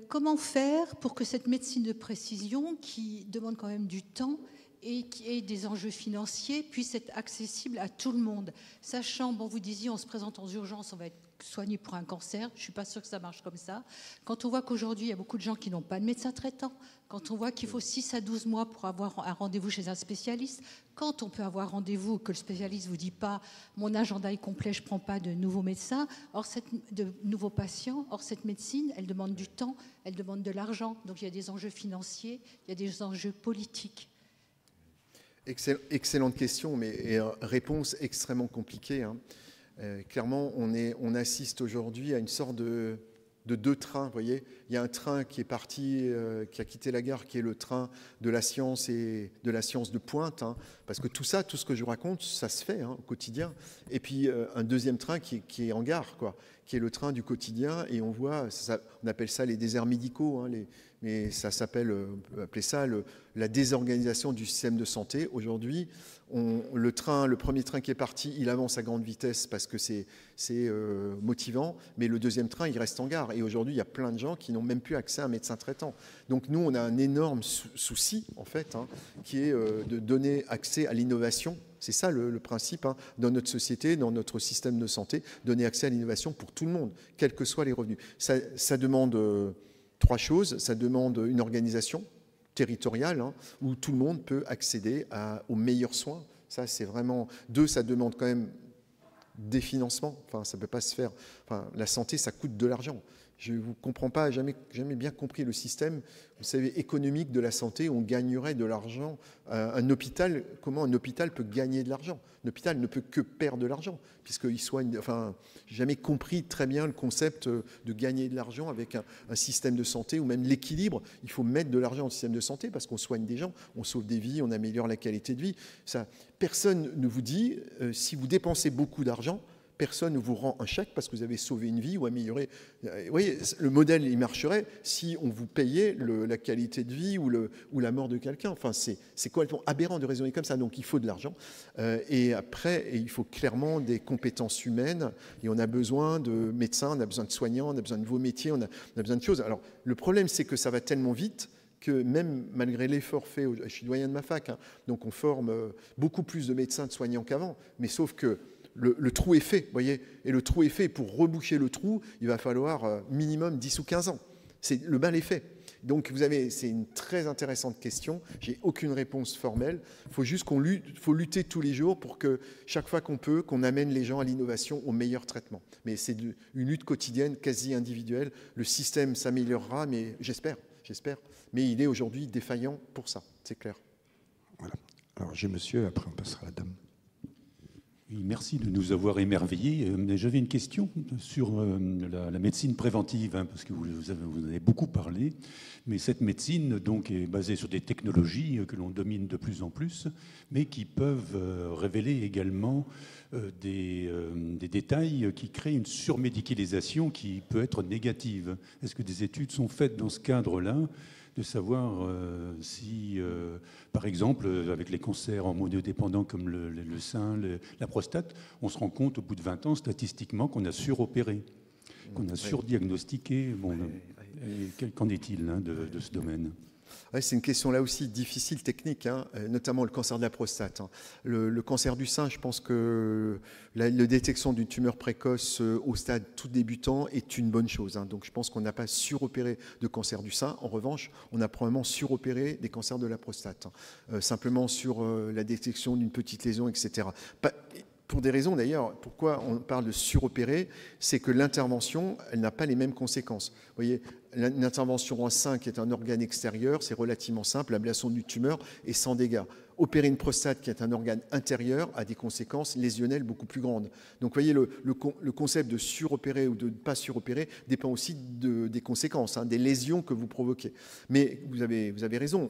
Comment faire pour que cette médecine de précision, qui demande quand même du temps et qui ait des enjeux financiers, puisse être accessible à tout le monde, sachant, bon, vous disiez, on se présente en urgence, on va être soigné pour un cancer, je ne suis pas sûre que ça marche comme ça. Quand on voit qu'aujourd'hui, il y a beaucoup de gens qui n'ont pas de médecin traitant, quand on voit qu'il faut 6 à 12 mois pour avoir un rendez-vous chez un spécialiste, quand on peut avoir rendez-vous que le spécialiste ne vous dit pas « mon agenda est complet, je ne prends pas de nouveaux médecins », de nouveaux patients, or cette médecine, elle demande du temps, elle demande de l'argent, donc il y a des enjeux financiers, il y a des enjeux politiques. Excellente question, mais réponse extrêmement compliquée. Hein. Clairement, on assiste aujourd'hui à une sorte de deux trains. Vous voyez, il y a un train qui est parti, qui a quitté la gare, qui est le train de la science et de la science de pointe. Hein, parce que tout ça, tout ce que je vous raconte, ça se fait au quotidien. Et puis un deuxième train qui est en gare, quoi, qui est le train du quotidien. Et on voit, on appelle ça les déserts médicaux, hein, mais ça s'appelle, on peut appeler ça la désorganisation du système de santé. Aujourd'hui, le premier train qui est parti, il avance à grande vitesse parce que c'est motivant, mais le deuxième train, il reste en gare. Et aujourd'hui, il y a plein de gens qui n'ont même plus accès à un médecin traitant. Donc nous, on a un énorme souci, en fait, hein, qui est de donner accès à l'innovation. C'est ça le principe, hein, dans notre société, dans notre système de santé, donner accès à l'innovation pour tout le monde, quels que soient les revenus. Ça demande trois choses. Ça demande une organisation territoriale, hein, où tout le monde peut accéder aux meilleurs soins. Ça, c'est vraiment... Deux, ça demande quand même des financements. Enfin, ça ne peut pas se faire... Enfin, la santé, ça coûte de l'argent. Je ne vous comprends pas, jamais bien compris le système, vous savez, économique de la santé. On gagnerait de l'argent. Un hôpital, comment un hôpital peut gagner de l'argent? Un hôpital ne peut que perdre de l'argent, puisqu'il soigne... Enfin, j'ai jamais compris très bien le concept de gagner de l'argent avec un système de santé, ou même l'équilibre. Il faut mettre de l'argent dans le système de santé, parce qu'on soigne des gens, on sauve des vies, on améliore la qualité de vie. Ça, personne ne vous dit, si vous dépensez beaucoup d'argent, personne ne vous rend un chèque parce que vous avez sauvé une vie ou amélioré. Vous voyez, le modèle, il marcherait si on vous payait la qualité de vie ou la mort de quelqu'un. Enfin, c'est complètement aberrant de raisonner comme ça. Donc, il faut de l'argent. Et après, il faut clairement des compétences humaines. Et on a besoin de médecins, on a besoin de soignants, on a besoin de nouveaux métiers, on a besoin de choses. Alors, le problème, c'est que ça va tellement vite que même malgré l'effort fait, je suis doyen de ma fac, hein, donc on forme beaucoup plus de médecins, de soignants qu'avant. Mais sauf que le trou est fait, vous voyez, et le trou est fait. Pour reboucher le trou, il va falloir minimum 10 ou 15 ans. Le bal est fait. Donc c'est une très intéressante question. J'ai aucune réponse formelle. Il faut juste faut lutter tous les jours pour que chaque fois qu'on peut, qu'on amène les gens à l'innovation, au meilleur traitement. Mais c'est une lutte quotidienne, quasi individuelle. Le système s'améliorera, mais j'espère. Mais il est aujourd'hui défaillant pour ça, c'est clair. Voilà. Alors j'ai monsieur, après on passera à la dame. Oui, merci de nous avoir émerveillés. J'avais une question sur la médecine préventive, hein, parce que vous en avez beaucoup parlé. Mais cette médecine donc, est basée sur des technologies que l'on domine de plus en plus, mais qui peuvent révéler également des détails qui créent une surmédicalisation qui peut être négative. Est-ce que des études sont faites dans ce cadre-là, de savoir si, par exemple, avec les cancers hormonodépendants comme le sein, la prostate, on se rend compte au bout de 20 ans, statistiquement, qu'on a suropéré, qu'on a surdiagnostiqué. Bon, qu'en est-il de ce domaine ? Ouais, c'est une question là aussi difficile, technique, hein, notamment le cancer de la prostate. Hein. Le cancer du sein, je pense que la détection d'une tumeur précoce au stade tout débutant est une bonne chose. Hein. Donc je pense qu'on n'a pas suropéré de cancer du sein. En revanche, on a probablement suropéré des cancers de la prostate. Hein. Simplement sur la détection d'une petite lésion, etc. Pour des raisons d'ailleurs, pourquoi on parle de suropérer, c'est que l'intervention, elle n'a pas les mêmes conséquences. Vous voyez, une intervention en sein qui est un organe extérieur, c'est relativement simple, l'ablation d'une tumeur et sans dégâts. Opérer une prostate qui est un organe intérieur a des conséquences lésionnelles beaucoup plus grandes. Donc vous voyez, le concept de suropérer ou de ne pas suropérer dépend aussi des conséquences, hein, des lésions que vous provoquez. Mais vous avez raison,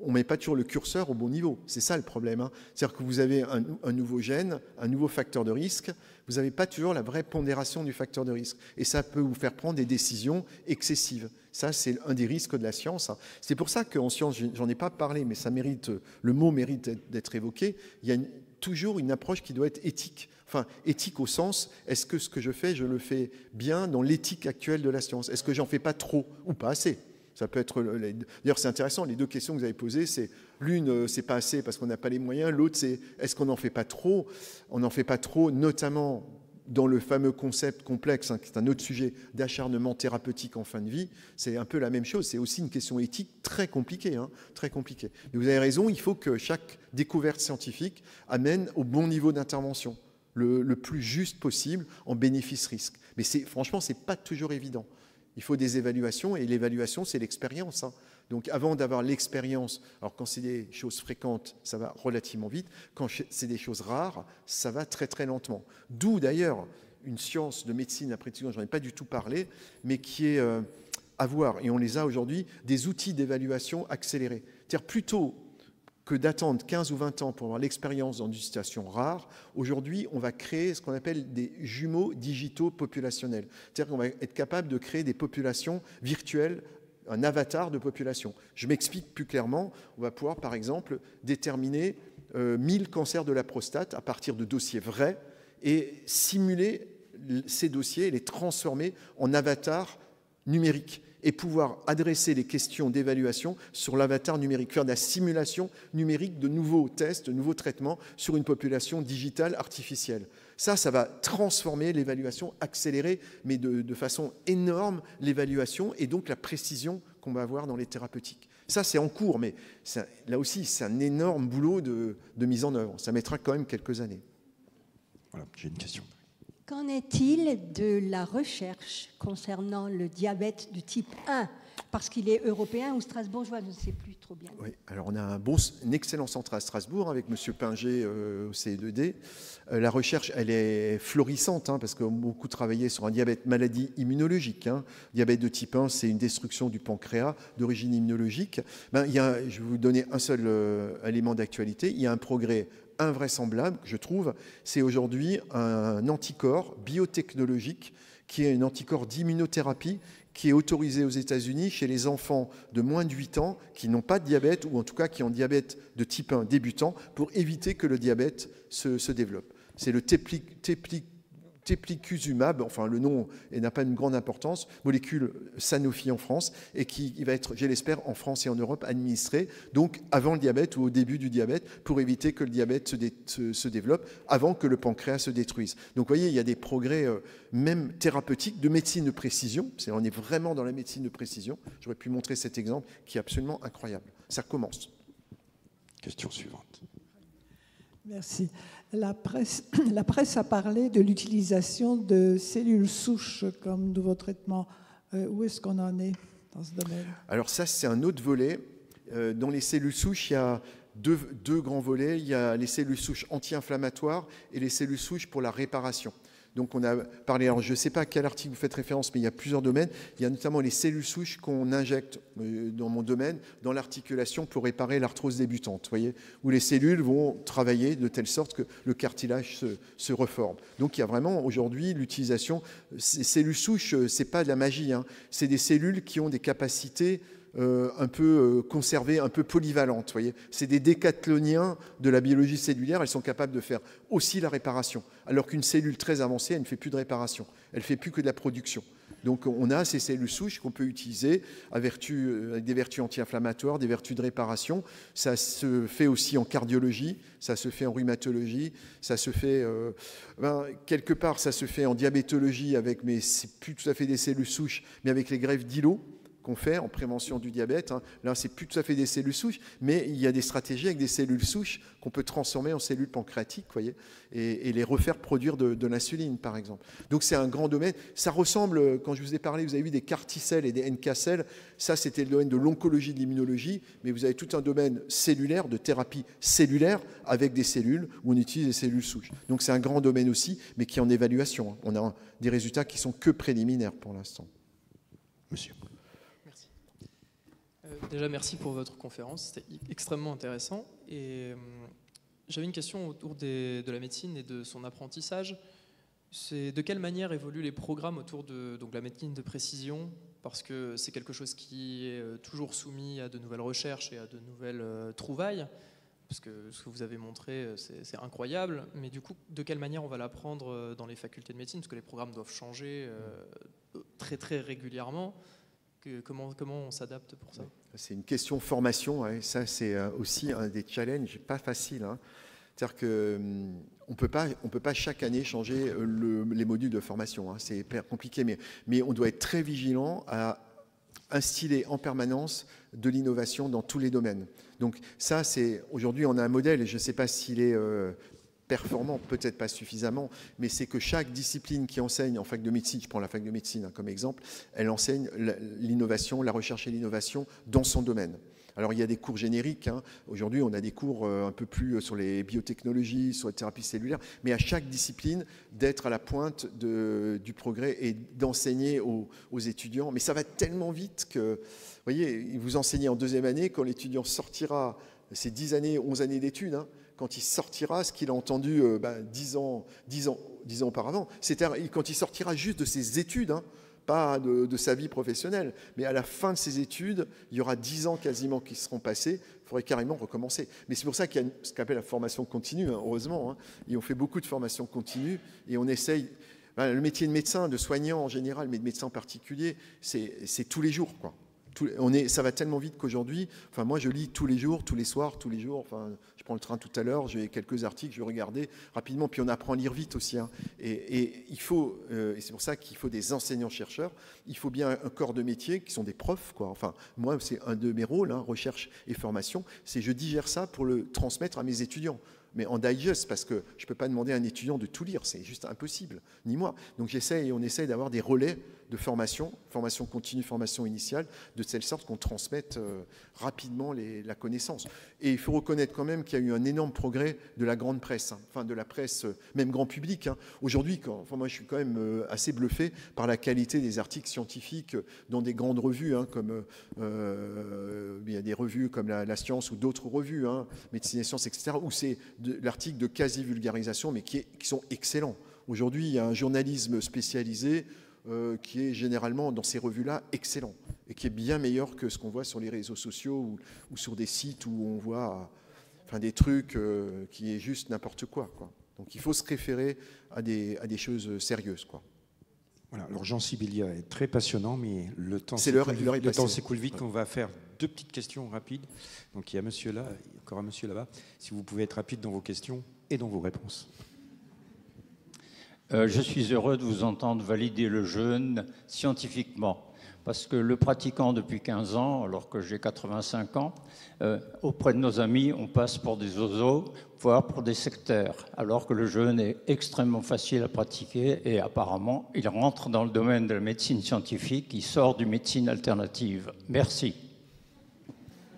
on ne met pas toujours le curseur au bon niveau. C'est ça le problème. Hein. C'est-à-dire que vous avez un nouveau gène, un nouveau facteur de risque. Vous n'avez pas toujours la vraie pondération du facteur de risque. Et ça peut vous faire prendre des décisions excessives. Ça, c'est un des risques de la science. Hein. C'est pour ça qu'en science, j'en ai pas parlé, mais le mot mérite d'être évoqué. Il y a toujours une approche qui doit être éthique. Enfin, éthique au sens, est-ce que ce que je fais, je le fais bien dans l'éthique actuelle de la science? Est-ce que j'en fais pas trop ou pas assez? Ça peut être. D'ailleurs, c'est intéressant. Les deux questions que vous avez posées, c'est l'une, c'est pas assez parce qu'on n'a pas les moyens. L'autre, c'est est-ce qu'on n'en fait pas trop? On n'en fait pas trop, notamment dans le fameux concept complexe, hein, qui est un autre sujet d'acharnement thérapeutique en fin de vie. C'est un peu la même chose. C'est aussi une question éthique très compliquée, hein, très compliquée. Mais vous avez raison. Il faut que chaque découverte scientifique amène au bon niveau d'intervention, le plus juste possible en bénéfice-risque. Mais franchement, c'est pas toujours évident. Il faut des évaluations, et l'évaluation, c'est l'expérience. Hein. Donc avant d'avoir l'expérience, alors quand c'est des choses fréquentes, ça va relativement vite. Quand c'est des choses rares, ça va très très lentement. D'où d'ailleurs une science de médecine, la précision, j'en ai pas du tout parlé, mais qui est à voir, et on les a aujourd'hui, des outils d'évaluation accélérés. C'est-à-dire plutôt que d'attendre 15 ou 20 ans pour avoir l'expérience dans une situation rare, aujourd'hui, on va créer ce qu'on appelle des jumeaux digitaux populationnels. C'est-à-dire qu'on va être capable de créer des populations virtuelles, un avatar de population. Je m'explique plus clairement. On va pouvoir, par exemple, déterminer 1000 cancers de la prostate à partir de dossiers vrais et simuler ces dossiers et les transformer en avatars numériques et pouvoir adresser les questions d'évaluation sur l'avatar numérique, faire de la simulation numérique de nouveaux tests, de nouveaux traitements sur une population digitale artificielle. Ça va transformer l'évaluation, accélérer, mais de façon énorme, l'évaluation et donc la précision qu'on va avoir dans les thérapeutiques. Ça, c'est en cours, mais là aussi, c'est un énorme boulot de mise en œuvre. Ça mettra quand même quelques années. Voilà, j'ai une question. Qu'en est-il de la recherche concernant le diabète de type 1 ? Parce qu'il est européen ou strasbourgeois, je ne sais plus trop bien. Oui, alors on a un excellent centre à Strasbourg avec M. Pinger au CE2D. La recherche, elle est florissante parce qu'on a beaucoup travaillé sur un diabète maladie immunologique. Diabète de type 1, c'est une destruction du pancréas d'origine immunologique. Je vais vous donner un seul élément d'actualité. Il y a un progrès invraisemblable, je trouve. C'est aujourd'hui un anticorps biotechnologique qui est un anticorps d'immunothérapie qui est autorisé aux États-Unis chez les enfants de moins de 8 ans qui n'ont pas de diabète ou en tout cas qui ont diabète de type 1 débutant pour éviter que le diabète se développe. C'est le teplicuzumab, enfin le nom n'a pas une grande importance, molécule Sanofi en France, et qui va être, je l'espère, en France et en Europe administrée, donc avant le diabète ou au début du diabète, pour éviter que le diabète se développe, avant que le pancréas se détruise. Donc vous voyez, il y a des progrès même thérapeutiques, de médecine de précision, on est vraiment dans la médecine de précision, j'aurais pu montrer cet exemple qui est absolument incroyable. Ça commence. Question suivante. Merci. La presse a parlé de l'utilisation de cellules souches comme nouveau traitement. Où est-ce qu'on en est dans ce domaine? Alors ça, c'est un autre volet. Dans les cellules souches, il y a deux grands volets. Il y a les cellules souches anti-inflammatoires et les cellules souches pour la réparation. Donc on a parlé, alors je ne sais pas à quel article vous faites référence, mais il y a plusieurs domaines. Il y a notamment les cellules souches qu'on injecte dans mon domaine, dans l'articulation pour réparer l'arthrose débutante, voyez, où les cellules vont travailler de telle sorte que le cartilage se reforme. Donc il y a vraiment aujourd'hui l'utilisation. Ces cellules souches, ce n'est pas de la magie, c'est des cellules qui ont des capacités un peu conservées, un peu polyvalentes. Voyez. C'est des décathloniens de la biologie cellulaire. Elles sont capables de faire aussi la réparation, alors qu'une cellule très avancée, elle ne fait plus de réparation. Elle ne fait plus que de la production. Donc on a ces cellules souches qu'on peut utiliser avec des vertus anti-inflammatoires, des vertus de réparation. Ça se fait aussi en cardiologie, ça se fait en rhumatologie, ça se fait quelque part, ça se fait en diabétologie mais c'est plus tout à fait des cellules souches, mais avec les greffes d'îlots qu'on fait en prévention du diabète. Là, c'est plus tout à fait des cellules souches, mais il y a des stratégies avec des cellules souches qu'on peut transformer en cellules pancréatiques, voyez, et les refaire produire de l'insuline, par exemple. Donc, c'est un grand domaine. Ça ressemble, quand je vous ai parlé, vous avez vu des CAR-T-cells et des NK-cells. Ça, c'était le domaine de l'oncologie, de l'immunologie, mais vous avez tout un domaine cellulaire, de thérapie cellulaire, avec des cellules, où on utilise des cellules souches. Donc, c'est un grand domaine aussi, mais qui est en évaluation. On a des résultats qui sont que préliminaires pour l'instant. Monsieur. Déjà, merci pour votre conférence, c'était extrêmement intéressant. Et j'avais une question autour de la médecine et de son apprentissage. C'est de quelle manière évoluent les programmes autour de la médecine de précision? Parce que c'est quelque chose qui est toujours soumis à de nouvelles recherches et à de nouvelles trouvailles. Parce que ce que vous avez montré, c'est incroyable. Mais du coup, de quelle manière on va l'apprendre dans les facultés de médecine? Parce que les programmes doivent changer très très régulièrement. Comment on s'adapte pour ça? C'est une question formation, ouais. Ça c'est aussi un des challenges pas faciles. C'est-à-dire qu'on ne peut pas chaque année changer les modules de formation. C'est hyper compliqué, mais on doit être très vigilant à instiller en permanence de l'innovation dans tous les domaines. Donc ça, c'est aujourd'hui on a un modèle, et je ne sais pas s'il est performant, peut-être pas suffisamment, mais c'est que chaque discipline qui enseigne en fac de médecine, je prends la fac de médecine comme exemple, elle enseigne l'innovation, la recherche et l'innovation dans son domaine. Alors il y a des cours génériques, hein. Aujourd'hui on a des cours un peu plus sur les biotechnologies, sur les thérapies cellulaires, mais à chaque discipline d'être à la pointe du progrès et d'enseigner aux étudiants. Mais ça va tellement vite que, vous voyez, vous enseignez en 2e année, quand l'étudiant sortira, c'est 10 années, 11 années d'études, hein, quand il sortira, ce qu'il a entendu 10 ans auparavant, c'est-à-dire quand il sortira juste de ses études, hein, pas de sa vie professionnelle, mais à la fin de ses études, il y aura 10 ans quasiment qui seront passés, il faudrait carrément recommencer. Mais c'est pour ça qu'il y a ce qu'on appelle la formation continue, hein, heureusement, hein, et on fait beaucoup de formation continue, et on essaye, le métier de médecin, de soignant en général, mais de médecin en particulier, c'est tous les jours, quoi. Ça va tellement vite qu'aujourd'hui, enfin moi je lis tous les jours, tous les soirs, tous les jours, enfin je prends le train tout à l'heure, j'ai quelques articles, je vais regarder rapidement, puis on apprend à lire vite aussi, hein. Et il faut, et c'est pour ça qu'il faut des enseignants-chercheurs, il faut bien un corps de métier qui sont des profs, quoi. Enfin moi c'est un de mes rôles, hein, recherche et formation, c'est je digère ça pour le transmettre à mes étudiants. Mais en digest, parce que je ne peux pas demander à un étudiant de tout lire, c'est juste impossible, ni moi. Donc on essaye d'avoir des relais de formation continue, formation initiale, de telle sorte qu'on transmette rapidement la connaissance. Et il faut reconnaître quand même qu'il y a eu un énorme progrès de la grande presse, hein, enfin de la presse, même grand public, hein. Aujourd'hui, moi je suis quand même assez bluffé par la qualité des articles scientifiques dans des grandes revues, hein, comme il y a des revues comme la Science ou d'autres revues, hein, Médecine et Sciences, etc., où c'est l'article de quasi-vulgarisation, mais qui sont excellents. Aujourd'hui, il y a un journalisme spécialisé qui est généralement dans ces revues-là excellent et qui est bien meilleur que ce qu'on voit sur les réseaux sociaux ou sur des sites où on voit des trucs qui est juste n'importe quoi, quoi. Donc il faut se référer à des choses sérieuses, quoi. Voilà, alors Jean Sibilia est très passionnant, mais le temps s'écoule vite. On va faire 2 petites questions rapides. Donc il y a monsieur là, encore un monsieur là-bas. Si vous pouvez être rapide dans vos questions et dans vos réponses. Je suis heureux de vous entendre valider le jeûne scientifiquement, parce que le pratiquant depuis 15 ans, alors que j'ai 85 ans, auprès de nos amis, on passe pour des oiseaux, voire pour des sectaires, alors que le jeûne est extrêmement facile à pratiquer et apparemment, il rentre dans le domaine de la médecine scientifique, il sort du médecine alternative. Merci.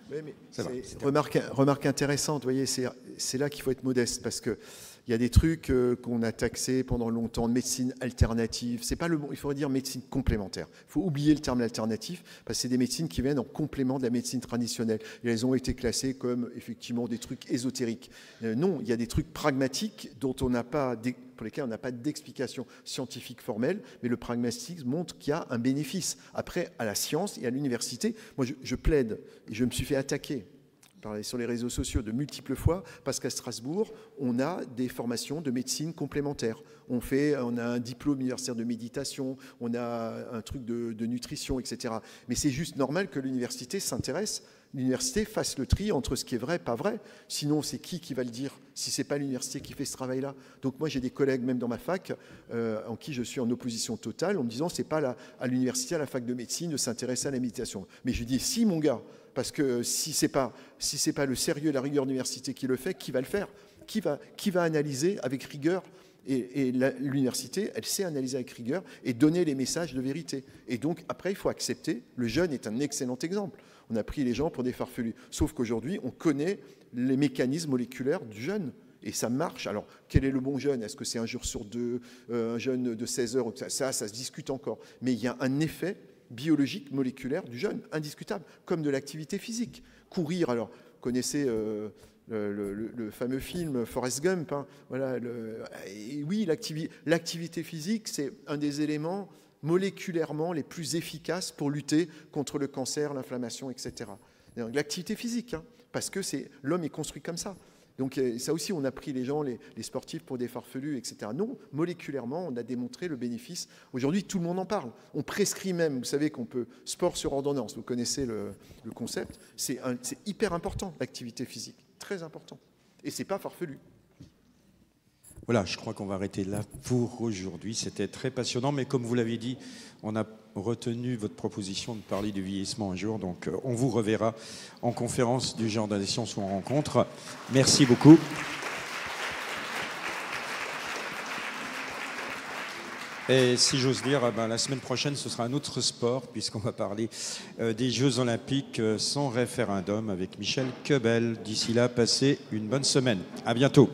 Oui, mais c'est remarque intéressante, vous voyez, c'est là qu'il faut être modeste, parce que il y a des trucs qu'on a taxés pendant longtemps, de médecine alternative. C'est pas le bon, il faudrait dire médecine complémentaire. Il faut oublier le terme alternatif, parce que c'est des médecines qui viennent en complément de la médecine traditionnelle. Et elles ont été classées comme effectivement des trucs ésotériques. Non, il y a des trucs pragmatiques dont on n'a pas, pour lesquels on n'a pas d'explication scientifique formelle, mais le pragmatisme montre qu'il y a un bénéfice. Après, à la science et à l'université, moi je plaide, et je me suis fait attaquer sur les réseaux sociaux de multiples fois, parce qu'à Strasbourg, on a des formations de médecine complémentaires. On a un diplôme universitaire de méditation, on a un truc de nutrition, etc. Mais c'est juste normal que l'université s'intéresse, l'université fasse le tri entre ce qui est vrai et pas vrai. Sinon, c'est qui va le dire si ce n'est pas l'université qui fait ce travail-là? Donc moi, j'ai des collègues, même dans ma fac, en qui je suis en opposition totale, en me disant, c'est pas à l'université, à la fac de médecine, de s'intéresser à la méditation. Mais je dis, si, mon gars, parce que si c'est pas le sérieux et la rigueur de l'université qui le fait, qui va le faire? Qui va analyser avec rigueur? Et l'université, elle sait analyser avec rigueur et donner les messages de vérité. Et donc, après, il faut accepter. Le jeûne est un excellent exemple. On a pris les gens pour des farfelus. Sauf qu'aujourd'hui, on connaît les mécanismes moléculaires du jeûne. Et ça marche. Alors, quel est le bon jeûne? Est-ce que c'est un jour sur 2, un jeûne de 16 heures? Ça se discute encore. Mais il y a un effet biologique, moléculaire du jeûne, indiscutable, comme de l'activité physique. Courir, alors, vous connaissez le fameux film Forrest Gump, hein, voilà, et oui, l'activité physique, c'est un des éléments moléculairement les plus efficaces pour lutter contre le cancer, l'inflammation, etc. L'activité physique, hein, parce que l'homme est construit comme ça. Donc ça aussi, on a pris les gens, les sportifs pour des farfelus, etc. Non, moléculairement, on a démontré le bénéfice. Aujourd'hui, tout le monde en parle. On prescrit même, vous savez qu'on peut, sport sur ordonnance, vous connaissez le concept, c'est hyper important, l'activité physique, très important. Et c'est pas farfelu. Voilà, je crois qu'on va arrêter là pour aujourd'hui. C'était très passionnant, mais comme vous l'avez dit, on a retenu votre proposition de parler du vieillissement un jour. Donc, on vous reverra en conférence du Jardin des Sciences ou en rencontre. Merci beaucoup. Et si j'ose dire, la semaine prochaine, ce sera un autre sport, puisqu'on va parler des Jeux Olympiques sans référendum avec Michel Quebel. D'ici là, passez une bonne semaine. À bientôt.